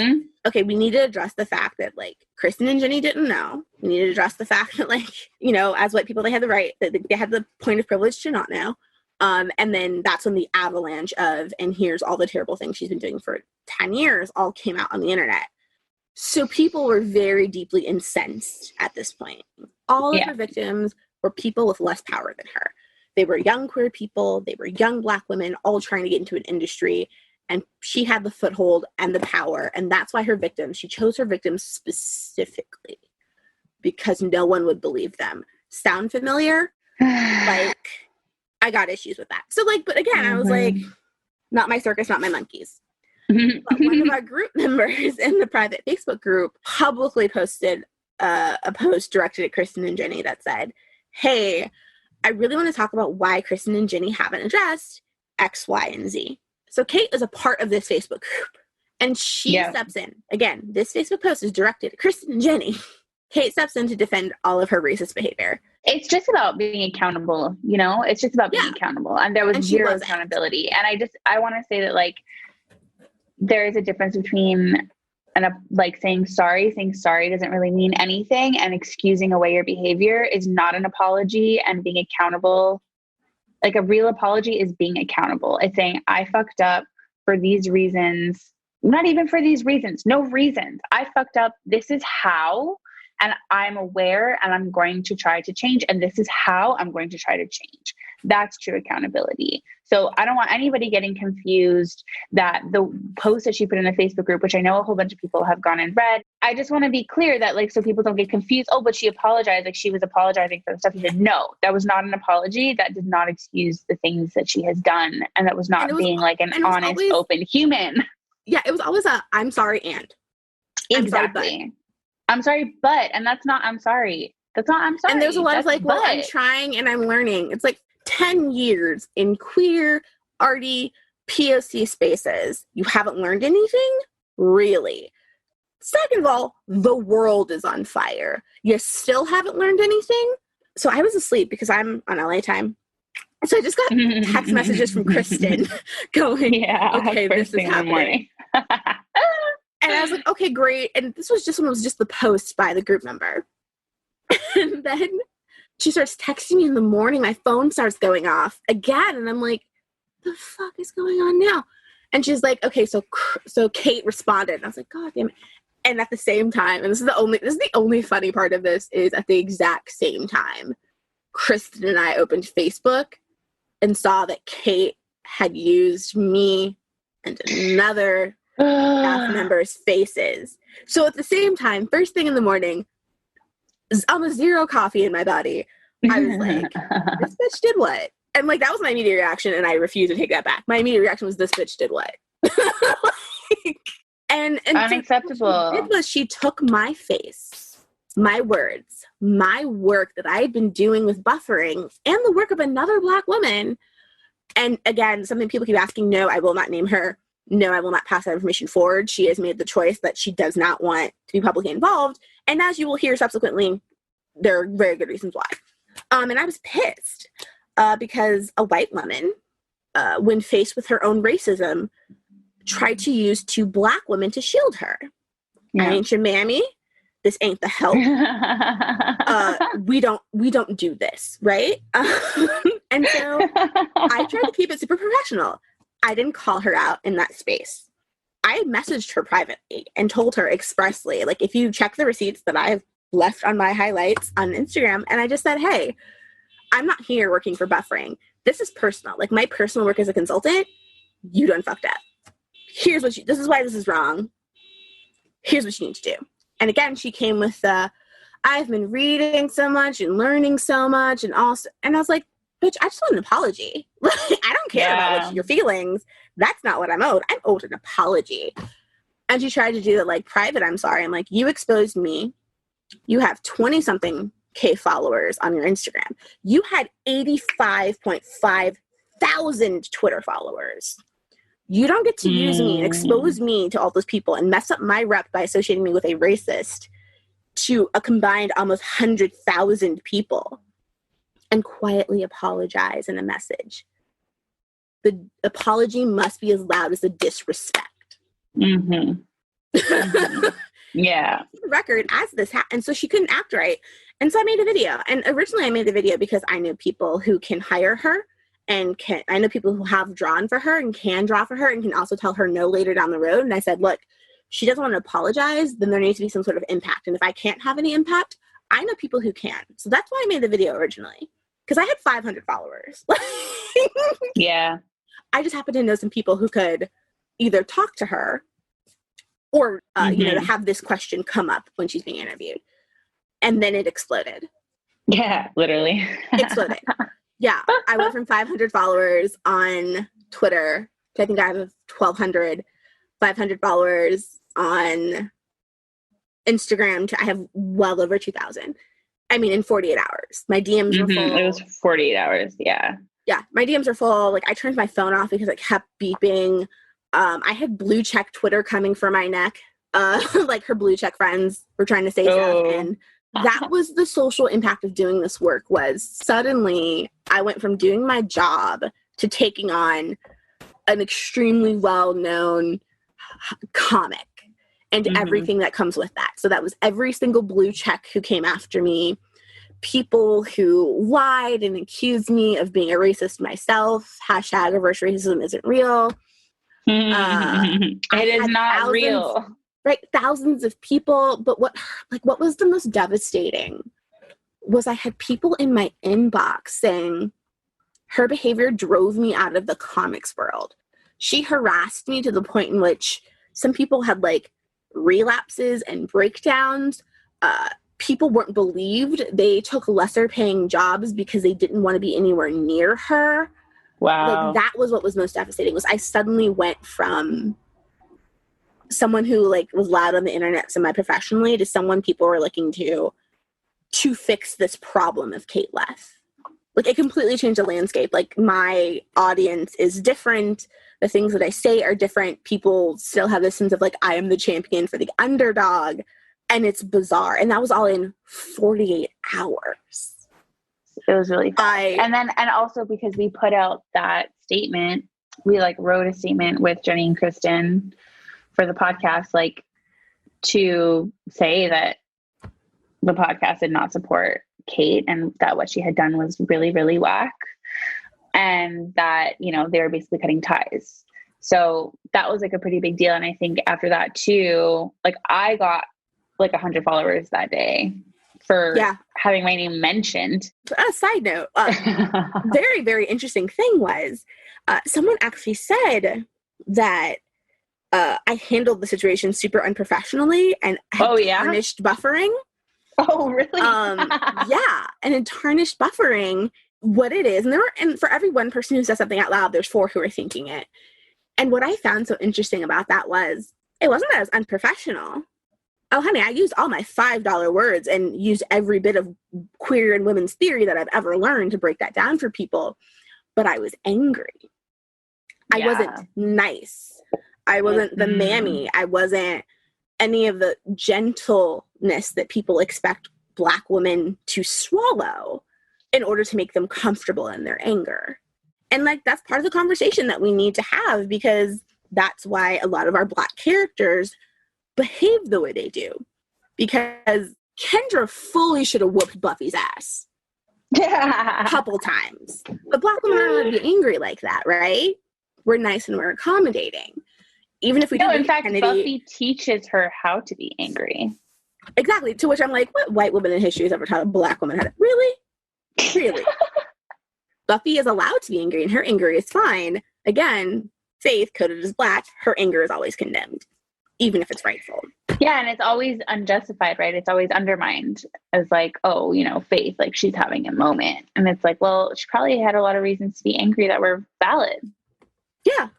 okay, we need to address the fact that like Kristin and Jenny didn't know. We need to address the fact that like, as white people, they had the right, that they had the point of privilege to not know. And then that's when the avalanche of, and here's all the terrible things she's been doing for 10 years all came out on the internet. So people were very deeply incensed at this point. All of her victims were people with less power than her. They were young queer people. They were young Black women all trying to get into an industry. And she had the foothold and the power. And that's why she chose her victims specifically because no one would believe them. Sound familiar? Like, I got issues with that. So like, but again, I was like, not my circus, not my monkeys. But one of our group members in the private Facebook group publicly posted a post directed at Kristin and Jenny that said, hey, I really want to talk about why Kristin and Jenny haven't addressed X, Y, and Z. So Kate is a part of this Facebook group and she steps in. Again, this Facebook post is directed at Kristin and Jenny. Kate steps in to defend all of her racist behavior. It's just about being accountable, it's just about being accountable. And there was zero accountability. And I want to say that like, there is a difference between saying sorry. Saying sorry doesn't really mean anything. And excusing away your behavior is not an apology, and being accountable, like a real apology is being accountable. It's saying I fucked up for these reasons, not even for these reasons, no reasons. I fucked up. This is how, and I'm aware and I'm going to try to change. And this is how I'm going to try to change. That's true accountability. So I don't want anybody getting confused that the post that she put in the Facebook group, which I know a whole bunch of people have gone and read, I just want to be clear that like, so people don't get confused. Oh, but she apologized. Like she was apologizing for the stuff she did. No, that was not an apology. That did not excuse the things that she has done. And that was not being like an honest, open human. Yeah. It was always I'm sorry. And exactly. I'm sorry, but, and that's not, I'm sorry. That's not, I'm sorry. And there's a lot that's of like, well, I'm trying and I'm learning. It's like 10 years in queer, arty, POC spaces. You haven't learned anything? Really? Second of all, the world is on fire. You still haven't learned anything? So I was asleep because I'm on LA time. So I just got text messages from Kristin going, okay, this is happening. And I was like, okay, great. And this was just when it was just the post by the group member. And then she starts texting me in the morning. My phone starts going off again. And I'm like, the fuck is going on now? And she's like, okay, so Kate responded. And I was like, God damn it. And at the same time, and this is the only funny part of this, is at the exact same time, Kristin and I opened Facebook and saw that Kate had used me and another staff members' faces. So at the same time, first thing in the morning, almost zero coffee in my body, I was like, this bitch did what? And like, that was my immediate reaction, and I refuse to take that back. My immediate reaction was, this bitch did what? Like, and unacceptable. So what she did was she took my face, my words, my work that I had been doing with buffering, and the work of another Black woman. And again, something people keep asking, no, I will not name her. No, I will not pass that information forward. She has made the choice that she does not want to be publicly involved. And as you will hear subsequently, there are very good reasons why. And I was pissed because a white woman, when faced with her own racism, tried to use two Black women to shield her. Yeah. I ain't your mammy. This ain't the help. We don't do this, right? And so I tried to keep it super professional. I didn't call her out in that space. I messaged her privately and told her expressly, like, if you check the receipts that I've left on my highlights on Instagram, and I just said, hey, I'm not here working for buffering. This is personal. Like, my personal work as a consultant, you done fucked up. This is why this is wrong. Here's what you need to do. And again, she came with I've been reading so much and learning so much and also, and I was like, bitch, I just want an apology. I don't care about your feelings. That's not what I'm owed. I'm owed an apology. And she tried to do it like private. I'm sorry. I'm like, you exposed me. You have 20-something K followers on your Instagram. You had 85.5 thousand Twitter followers. You don't get to use me and expose me to all those people and mess up my rep by associating me with a racist to a combined almost 100,000 people and quietly apologize in a message. The apology must be as loud as the disrespect. Mm-hmm. Mm-hmm. Yeah. Record as this happened. And so she couldn't act right. And so I made a video. And originally I made the video because I knew people who can hire her and I know people who have drawn for her and can draw for her and can also tell her no later down the road. And I said, look, she doesn't want to apologize, then there needs to be some sort of impact. And if I can't have any impact, I know people who can. So that's why I made the video originally. Because I had 500 followers. Yeah. I just happened to know some people who could either talk to her or, to have this question come up when she's being interviewed. And then it exploded. Yeah, literally. Exploded. Yeah. I went from 500 followers on Twitter to I think I have 1,200, 500 followers on Instagram to I have well over 2,000. I mean, in 48 hours. My DMs were full. It was 48 hours, yeah. Yeah, my DMs are full. Like, I turned my phone off because it kept beeping. I had blue check Twitter coming for my neck. Like, her blue check friends were trying to say stuff. And that was the social impact of doing this work, was suddenly I went from doing my job to taking on an extremely well-known comic and everything that comes with that. So that was every single blue check who came after me, people who lied and accused me of being a racist myself, hashtag reverse racism isn't real. It is not real. Right, thousands of people. But what was the most devastating was I had people in my inbox saying, her behavior drove me out of the comics world. She harassed me to the point in which some people had like relapses and breakdowns. People weren't believed. They took lesser paying jobs because they didn't want to be anywhere near her. Wow. Like, that was what was most devastating, was I suddenly went from someone who like was loud on the internet semi-professionally to someone people were looking to fix this problem of Kate left. Like, it completely changed the landscape. Like, my audience is different. The things that I say are different. People still have this sense of, like, I am the champion for the underdog. And it's bizarre. And that was all in 48 hours. It was really fun. And also because we put out that statement, we, like, wrote a statement with Jenny and Kristin for the podcast, like, to say that the podcast did not support Kate and that what she had done was really, really whack, and that, you know, they were basically cutting ties. So that was like a pretty big deal. And I think after that too, like, I got like 100 followers that day for having my name mentioned. A side note, very, very interesting thing was someone actually said that I handled the situation super unprofessionally and had tarnished buffering. Oh, really? Yeah. And in tarnished buffering, what it is, and for every one person who says something out loud, there's 4 who are thinking it. And what I found so interesting about that was, it wasn't that I was unprofessional. Oh, honey, I used all my $5 words and used every bit of queer and women's theory that I've ever learned to break that down for people. But I was angry. I wasn't nice. I wasn't the mammy. I wasn't any of the gentleness that people expect Black women to swallow in order to make them comfortable in their anger. And like, that's part of the conversation that we need to have, because that's why a lot of our Black characters behave the way they do. Because Kendra fully should have whooped Buffy's ass a couple times. But Black women aren't allowed to be angry like that, right? We're nice and we're accommodating. Even if we don't. In fact, Kennedy, Buffy teaches her how to be angry. Exactly. To which I'm like, what white woman in history has ever taught a Black woman how to? Really? Really? Buffy is allowed to be angry, and her anger is fine. Again, Faith, coded as Black, her anger is always condemned, even if it's rightful. Yeah, and it's always unjustified, right? It's always undermined as like, oh, you know, Faith, like, she's having a moment. And it's like, well, she probably had a lot of reasons to be angry that were valid. Yeah.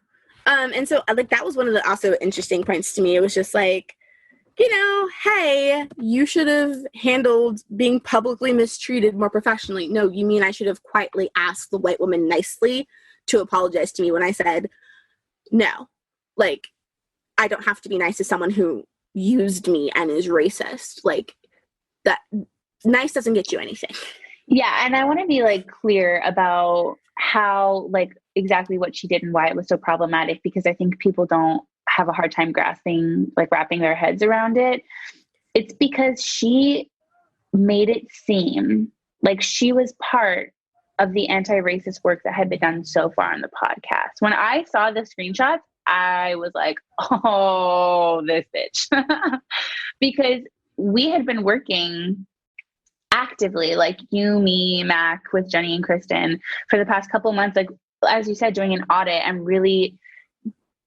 And so, like, that was one of the also interesting points to me. It was just like, you know, hey, you should have handled being publicly mistreated more professionally. No, you mean I should have quietly asked the white woman nicely to apologize to me when I said, no, like, I don't have to be nice to someone who used me and is racist. Like, that nice doesn't get you anything. Yeah, and I want to be, like, clear about how, like, exactly what she did and why it was so problematic, because I think people don't have a hard time grasping, like, wrapping their heads around it. It's because she made it seem like she was part of the anti-racist work that had been done so far on the podcast. When I saw the screenshots, I was like, oh, this bitch. Because we had been working actively, like you, me, Mac, with Jenny and Kristin for the past couple months, like, as you said, doing an audit and really,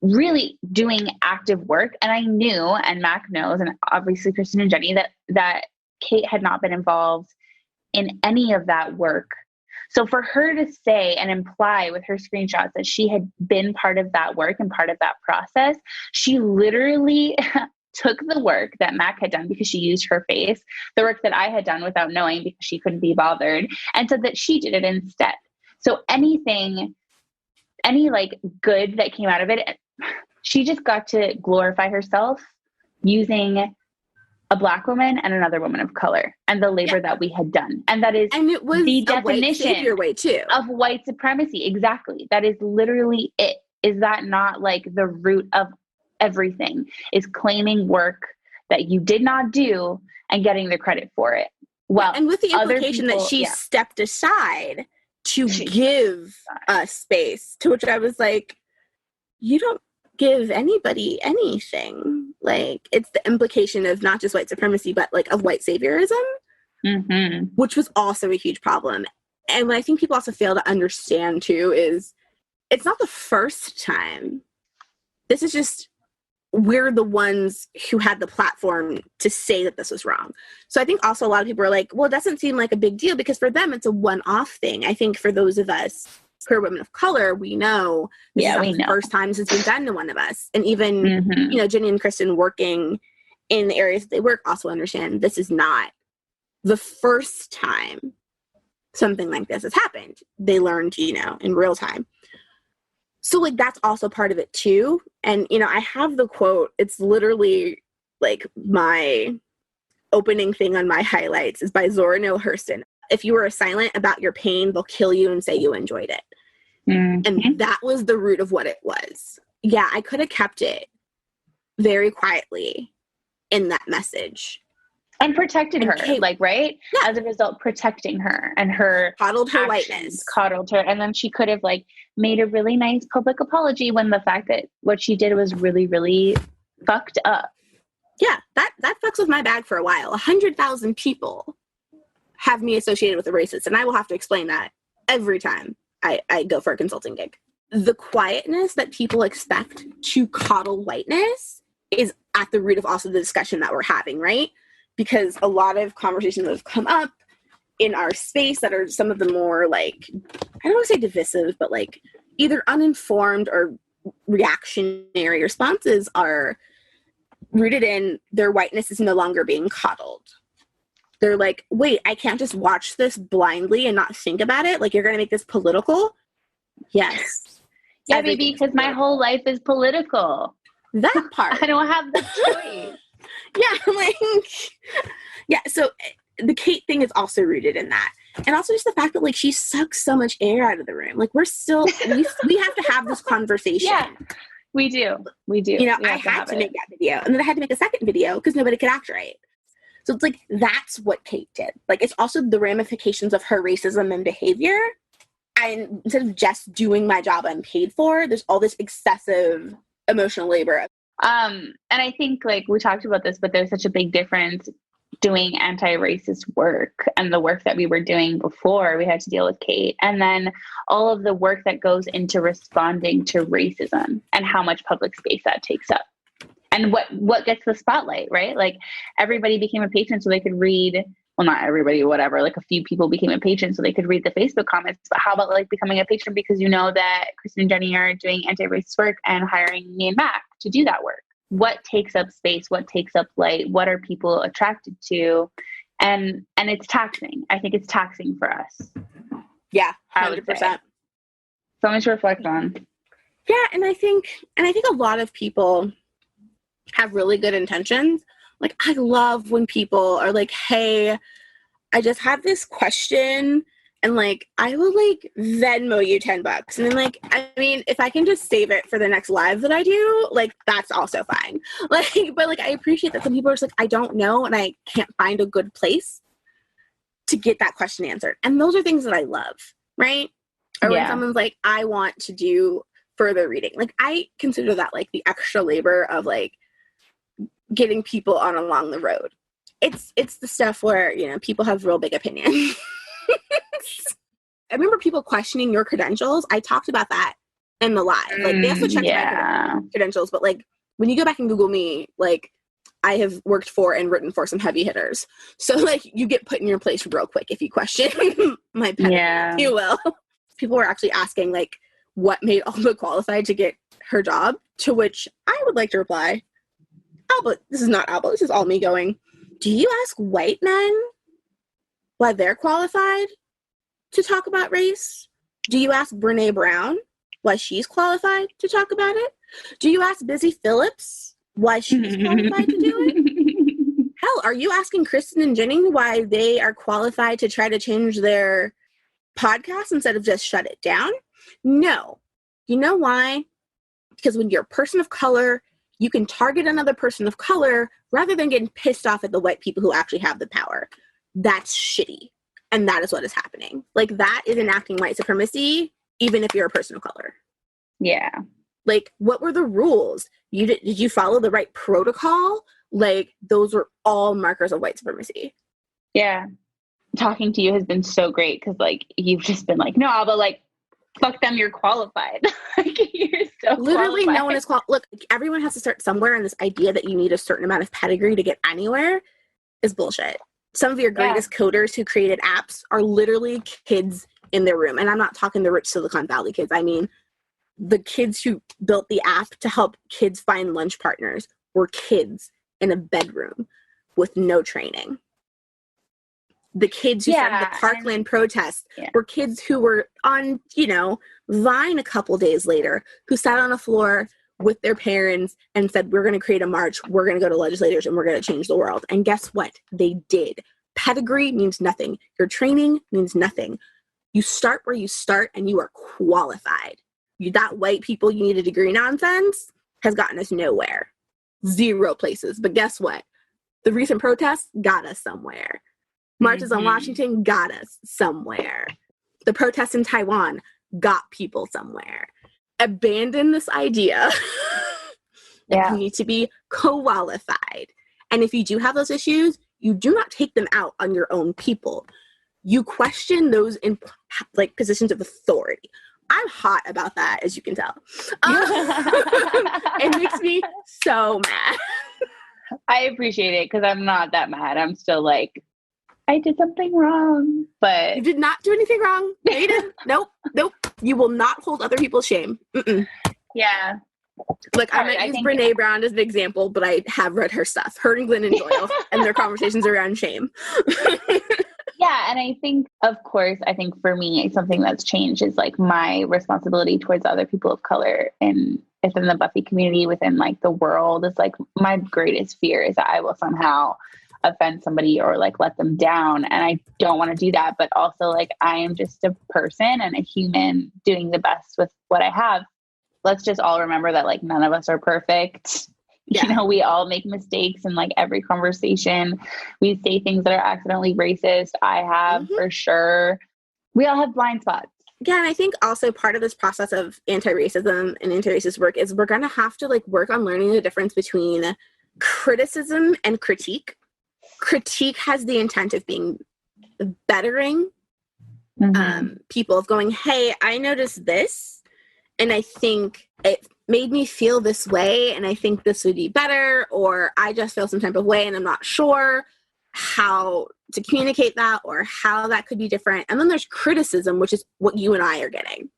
really doing active work. And I knew, and Mac knows, and obviously Kristin and Jenny, that Kate had not been involved in any of that work. So for her to say and imply with her screenshots that she had been part of that work and part of that process, she literally took the work that Mac had done because she used her face, the work that I had done without knowing because she couldn't be bothered, and said that she did it instead. So any like good that came out of it, she just got to glorify herself using a Black woman and another woman of color and the labor that we had done. And that is it was the definition your way too of white supremacy. Exactly. That is literally it. Is that not like the root of everything, is claiming work that you did not do and getting the credit for it? Well, and with the implication that she stepped aside to give us space, to which I was like, you don't give anybody anything. Like, it's the implication of not just white supremacy, but like of white saviorism, which was also a huge problem. And what I think people also fail to understand too is it's not the first time. This is just, we're the ones who had the platform to say that this was wrong. So I think also a lot of people are like, well, it doesn't seem like a big deal because for them, it's a one-off thing. I think for those of us who are women of color, we know this is not the first time this has been done to one of us. And even, you know, Jenny and Kristin working in the areas that they work also understand this is not the first time something like this has happened. They learned, you know, in real time. So, like, that's also part of it, too. And, you know, I have the quote. It's literally, like, my opening thing on my highlights is by Zora Neale Hurston. If you are silent about your pain, they'll kill you and say you enjoyed it. And that was the root of what it was. Yeah, I could have kept it very quietly in that message. And protected her, Kate, like, right? Yeah. As a result, protecting her and her coddled her actions, whiteness. Coddled her. And then she could have, like, made a really nice public apology when the fact that what she did was really, really fucked up. Yeah, that fucks with my bag for a while. 100,000 people have me associated with a racist, and I will have to explain that every time I go for a consulting gig. The quietness that people expect to coddle whiteness is at the root of also the discussion that we're having, right? Because a lot of conversations that have come up in our space that are some of the more, like, I don't want to say divisive, but, like, either uninformed or reactionary responses are rooted in their whiteness is no longer being coddled. They're like, wait, I can't just watch this blindly and not think about it? Like, you're going to make this political? Yes. Yeah, baby, because my whole life is political. That part. I don't have the choice. Yeah, like, yeah, so the Kate thing is also rooted in that. And also just the fact that, like, she sucks so much air out of the room. Like, we're still, we have to have this conversation. Yeah, we do. You know, I had to make that video. And then I had to make a second video because nobody could act right. So it's like, that's what Kate did. Like, it's also the ramifications of her racism and behavior. And instead of just doing my job I'm paid for, there's all this excessive emotional labor. And I think, like, we talked about this, but there's such a big difference doing anti-racist work and the work that we were doing before we had to deal with Kate, and then all of the work that goes into responding to racism and how much public space that takes up and what gets the spotlight, right? Like, everybody became a patron so they could read, well, not everybody, whatever, like, a few people became a patron so they could read the Facebook comments, but how about, like, becoming a patron because you know that Kristin and Jenny are doing anti-racist work and hiring me and Mac to do that work? What takes up space? What takes up light? What are people attracted to? And it's taxing. I think it's taxing for us. Yeah, 100%. Something to reflect on. Yeah, and I think a lot of people have really good intentions. Like, I love when people are like, hey, I just have this question, and, like, I will, like, Venmo you $10. And then, like, I mean, if I can just save it for the next live that I do, like, that's also fine. Like, but, like, I appreciate that some people are just like, I don't know, and I can't find a good place to get that question answered. And those are things that I love, right? Or when someone's like, I want to do further reading. Like, I consider that, like, the extra labor of, like, getting people on along the road. It's the stuff where, you know, people have real big opinions. I remember people questioning your credentials. I talked about that in the live. Like, they also checked my credentials, but, like, when you go back and Google me, like, I have worked for and written for some heavy hitters. So, like, you get put in your place real quick if you question my pedigree, if you will. People were actually asking, like, what made Alba qualified to get her job, to which I would like to reply, Alba, this is not Alba, this is all me going, do you ask white men why they're qualified to talk about race? Do you ask Brene Brown why she's qualified to talk about it? Do you ask Busy Phillips why she's qualified to do it? Hell, are you asking Kristin and Jenny why they are qualified to try to change their podcast instead of just shut it down? No. You know why? Because when you're a person of color, you can target another person of color rather than getting pissed off at the white people who actually have the power. That's shitty. And that is what is happening. Like, that is enacting white supremacy, even if you're a person of color. Yeah. Like, what were the rules? Did you follow the right protocol? Like, those were all markers of white supremacy. Yeah. talking to you has been so great because like you've just been like, no, but like fuck them, you're qualified. Like you're so literally qualified. no one is look, everyone has to start somewhere, and this idea that you need a certain amount of pedigree to get anywhere is bullshit. Some of your greatest coders who created apps are literally kids in their room, and I'm not talking the rich Silicon Valley kids. I mean the kids who built the app to help kids find lunch partners were kids in a bedroom with no training. The kids who started the Parkland protests were kids who were on, you know, Vine a couple days later, who sat on a floor with their parents and said, we're going to create a march, we're going to go to legislators, and we're going to change the world. And guess what? They did. Pedigree means nothing. Your training means nothing. You start where you start, and you are qualified. That white people you need a degree nonsense has gotten us nowhere. 0 places. But guess what? The recent protests got us somewhere. Marches on Washington got us somewhere. The protests in Taiwan got people somewhere. Abandon this idea that you need to be qualified. And if you do have those issues, you do not take them out on your own people. You question those in like positions of authority. I'm hot about that, as you can tell. It makes me so mad. I appreciate it because I'm not that mad. I'm still like, I did something wrong, but... You did not do anything wrong. No, you didn't. Nope. You will not hold other people's shame. Mm-mm. Yeah. Like, I might use Brene Brown as an example, but I have read her stuff. Her and Glennon Doyle and their conversations around shame. Yeah, and I think, of course, I think for me, something that's changed is like my responsibility towards other people of color and within the Buffy community, within like the world. Is like my greatest fear is that I will somehow offend somebody or like let them down, and I don't want to do that. But also, like, I am just a person and a human doing the best with what I have. Let's just all remember that like none of us are perfect. Yeah. You know, we all make mistakes in like every conversation. We say things that are accidentally racist. I have for sure. We all have blind spots. Yeah, and I think also part of this process of anti-racism and anti-racist work is we're going to have to like work on learning the difference between criticism and critique. Critique has the intent of being bettering people, of going, hey, I noticed this, and I think it made me feel this way, and I think this would be better, or I just feel some type of way and I'm not sure how to communicate that or how that could be different. And then there's criticism, which is what you and I are getting.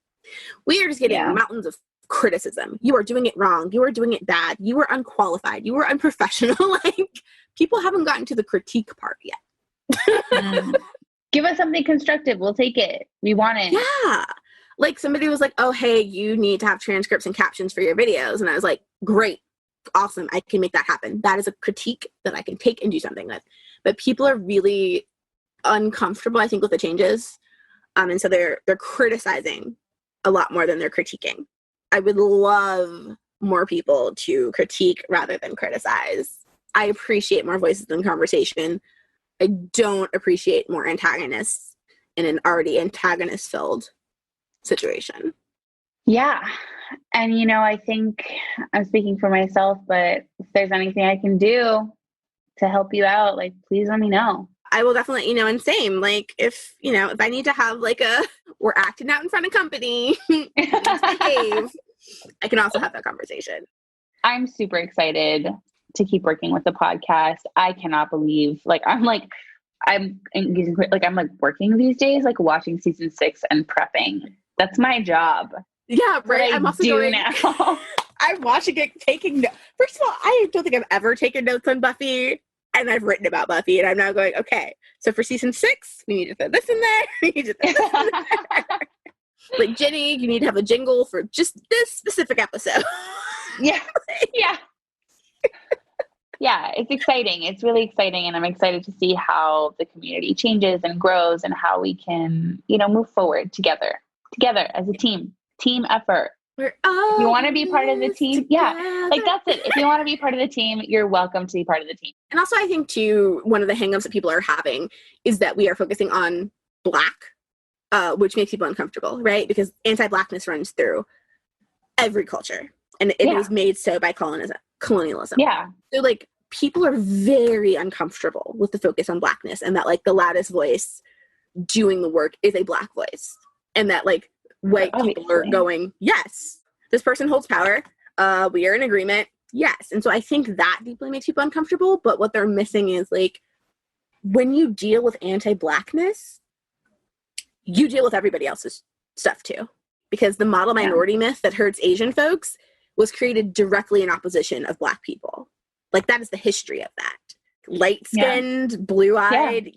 We are just getting mountains of criticism. You are doing it wrong. You are doing it bad. You are unqualified. You are unprofessional. Like, people haven't gotten to the critique part yet. Give us something constructive. We'll take it. We want it. Yeah. Like, somebody was like, oh, hey, you need to have transcripts and captions for your videos. And I was like, great. Awesome. I can make that happen. That is a critique that I can take and do something with. But people are really uncomfortable, I think, with the changes. And so they're criticizing a lot more than they're critiquing. I would love more people to critique rather than criticize. I appreciate more voices in conversation. I don't appreciate more antagonists in an already antagonist-filled situation. Yeah. And, you know, I think I'm speaking for myself, but if there's anything I can do to help you out, like, please let me know. I will definitely let you know. And same, like, if I need to have like we're acting out in front of company, behave, I can also have that conversation. I'm super excited to keep working with the podcast. I cannot believe, I'm working these days, like watching season 6 and prepping. That's my job. Yeah, right. I'm also doing now. I'm watching it, taking notes. First of all, I don't think I've ever taken notes on Buffy, and I've written about Buffy, and I'm now going, okay, so for season 6, we need to throw this in there. We need to throw this in there. Like, Jenny, you need to have a jingle for just this specific episode. Yeah. Yeah. Yeah, it's exciting. It's really exciting, and I'm excited to see how the community changes and grows and how we can, move forward together as a team effort. We're all if you want to be part of the team, together. Like, that's it. If you want to be part of the team, you're welcome to be part of the team. And also, I think, too, one of the hangups that people are having is that we are focusing on Black, which makes people uncomfortable, right? Because anti-Blackness runs through every culture, and it was made so by colonialism. Yeah. So, like, people are very uncomfortable with the focus on Blackness, and that like the loudest voice doing the work is a Black voice, and that like white people are going, yes, this person holds power. We are in agreement. Yes. And so I think that deeply makes people uncomfortable. But what they're missing is like, when you deal with anti-Blackness, you deal with everybody else's stuff too. Because the model minority myth that hurts Asian folks was created directly in opposition of Black people. Like, that is the history of that. Light-skinned, blue-eyed,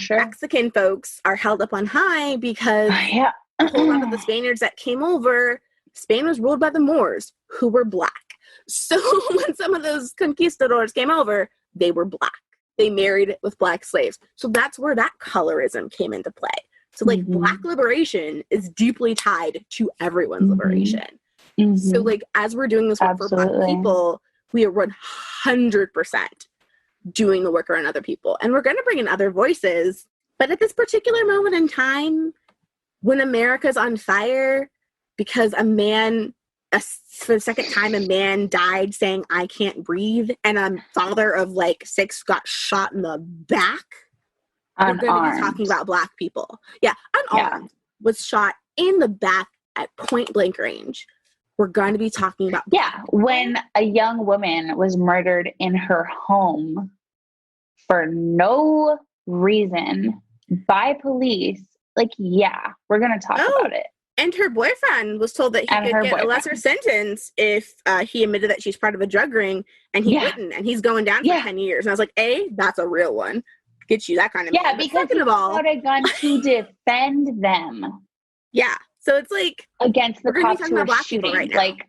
Mexican folks are held up on high because a whole lot of the Spaniards that came over, Spain was ruled by the Moors, who were Black. So when some of those conquistadors came over, they were Black. They married with Black slaves. So that's where that colorism came into play. So like Black liberation is deeply tied to everyone's liberation. So like, as we're doing this work for Black people, we are 100% doing the work around other people. And we're going to bring in other voices. But at this particular moment in time, when America's on fire because for the second time, a man died saying, I can't breathe, and a father of like 6 got shot in the back, we're going to be talking about Black people. Yeah, unarmed, was shot in the back at point blank range. We're going to be talking about when a young woman was murdered in her home for no reason by police, like, we're going to talk about it. And her boyfriend was told that he could get a lesser sentence if he admitted that she's part of a drug ring, and he wouldn't, and he's going down for 10 years. And I was like, that's a real one. Get you that kind of man. Because he got a gun to defend them. Yeah. So it's like, against the cops who are shooting. Right now. Like,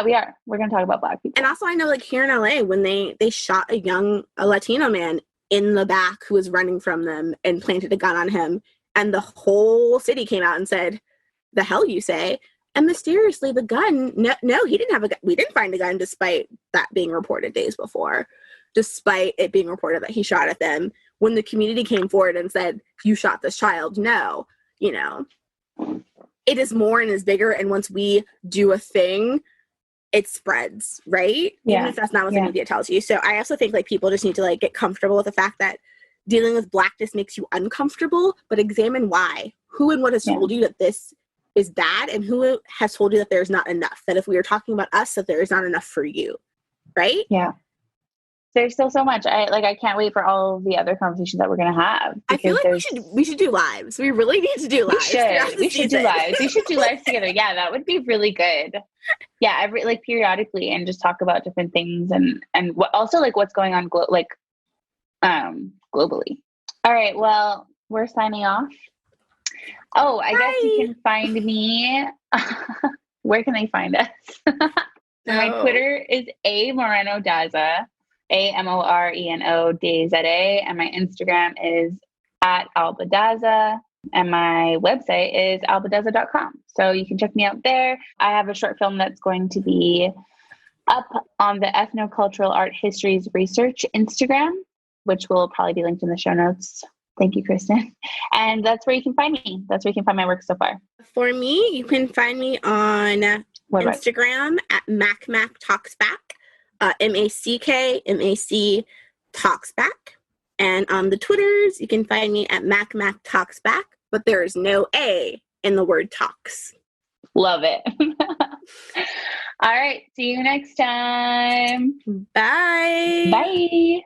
we are. We're going to talk about Black people. And also, I know, like, here in LA, when they shot a Latino man in the back who was running from them and planted a gun on him, and the whole city came out and said, the hell you say? And mysteriously, the gun, no, he didn't have a gun. We didn't find a gun, despite that being reported days before, despite it being reported that he shot at them. When the community came forward and said, you shot this child, no, it is more and is bigger. And once we do a thing, it spreads, right? Even if that's not what the media tells you. So I also think like people just need to like get comfortable with the fact that dealing with Blackness makes you uncomfortable, but examine why. Who and what has told you that this is bad, and who has told you that there's not enough, that if we are talking about us, that there is not enough for you, right? Yeah. There's still so much. I can't wait for all the other conversations that we're going to have. I feel like we should do lives. We really need to do lives. We should do lives. We should do lives together. Yeah, that would be really good. Yeah, periodically, and just talk about different things and what also like what's going on globally. All right, well, we're signing off. Oh, I guess you can find me. Where can they find us? My Twitter is @morenodaza, AMORENO DZA, and my Instagram is @Alba Daza, and my website is albadaza.com. So you can check me out there. I have a short film that's going to be up on the Ethnocultural Art Histories Research Instagram, which will probably be linked in the show notes. Thank you, Kristin. And that's where you can find me. That's where you can find my work so far. For me, you can find me on Instagram @Mack Talks Back, MACK Talks Back. And on the Twitters, you can find me @Mack Talks Back, but there is no A in the word talks. Love it. All right. See you next time. Bye. Bye.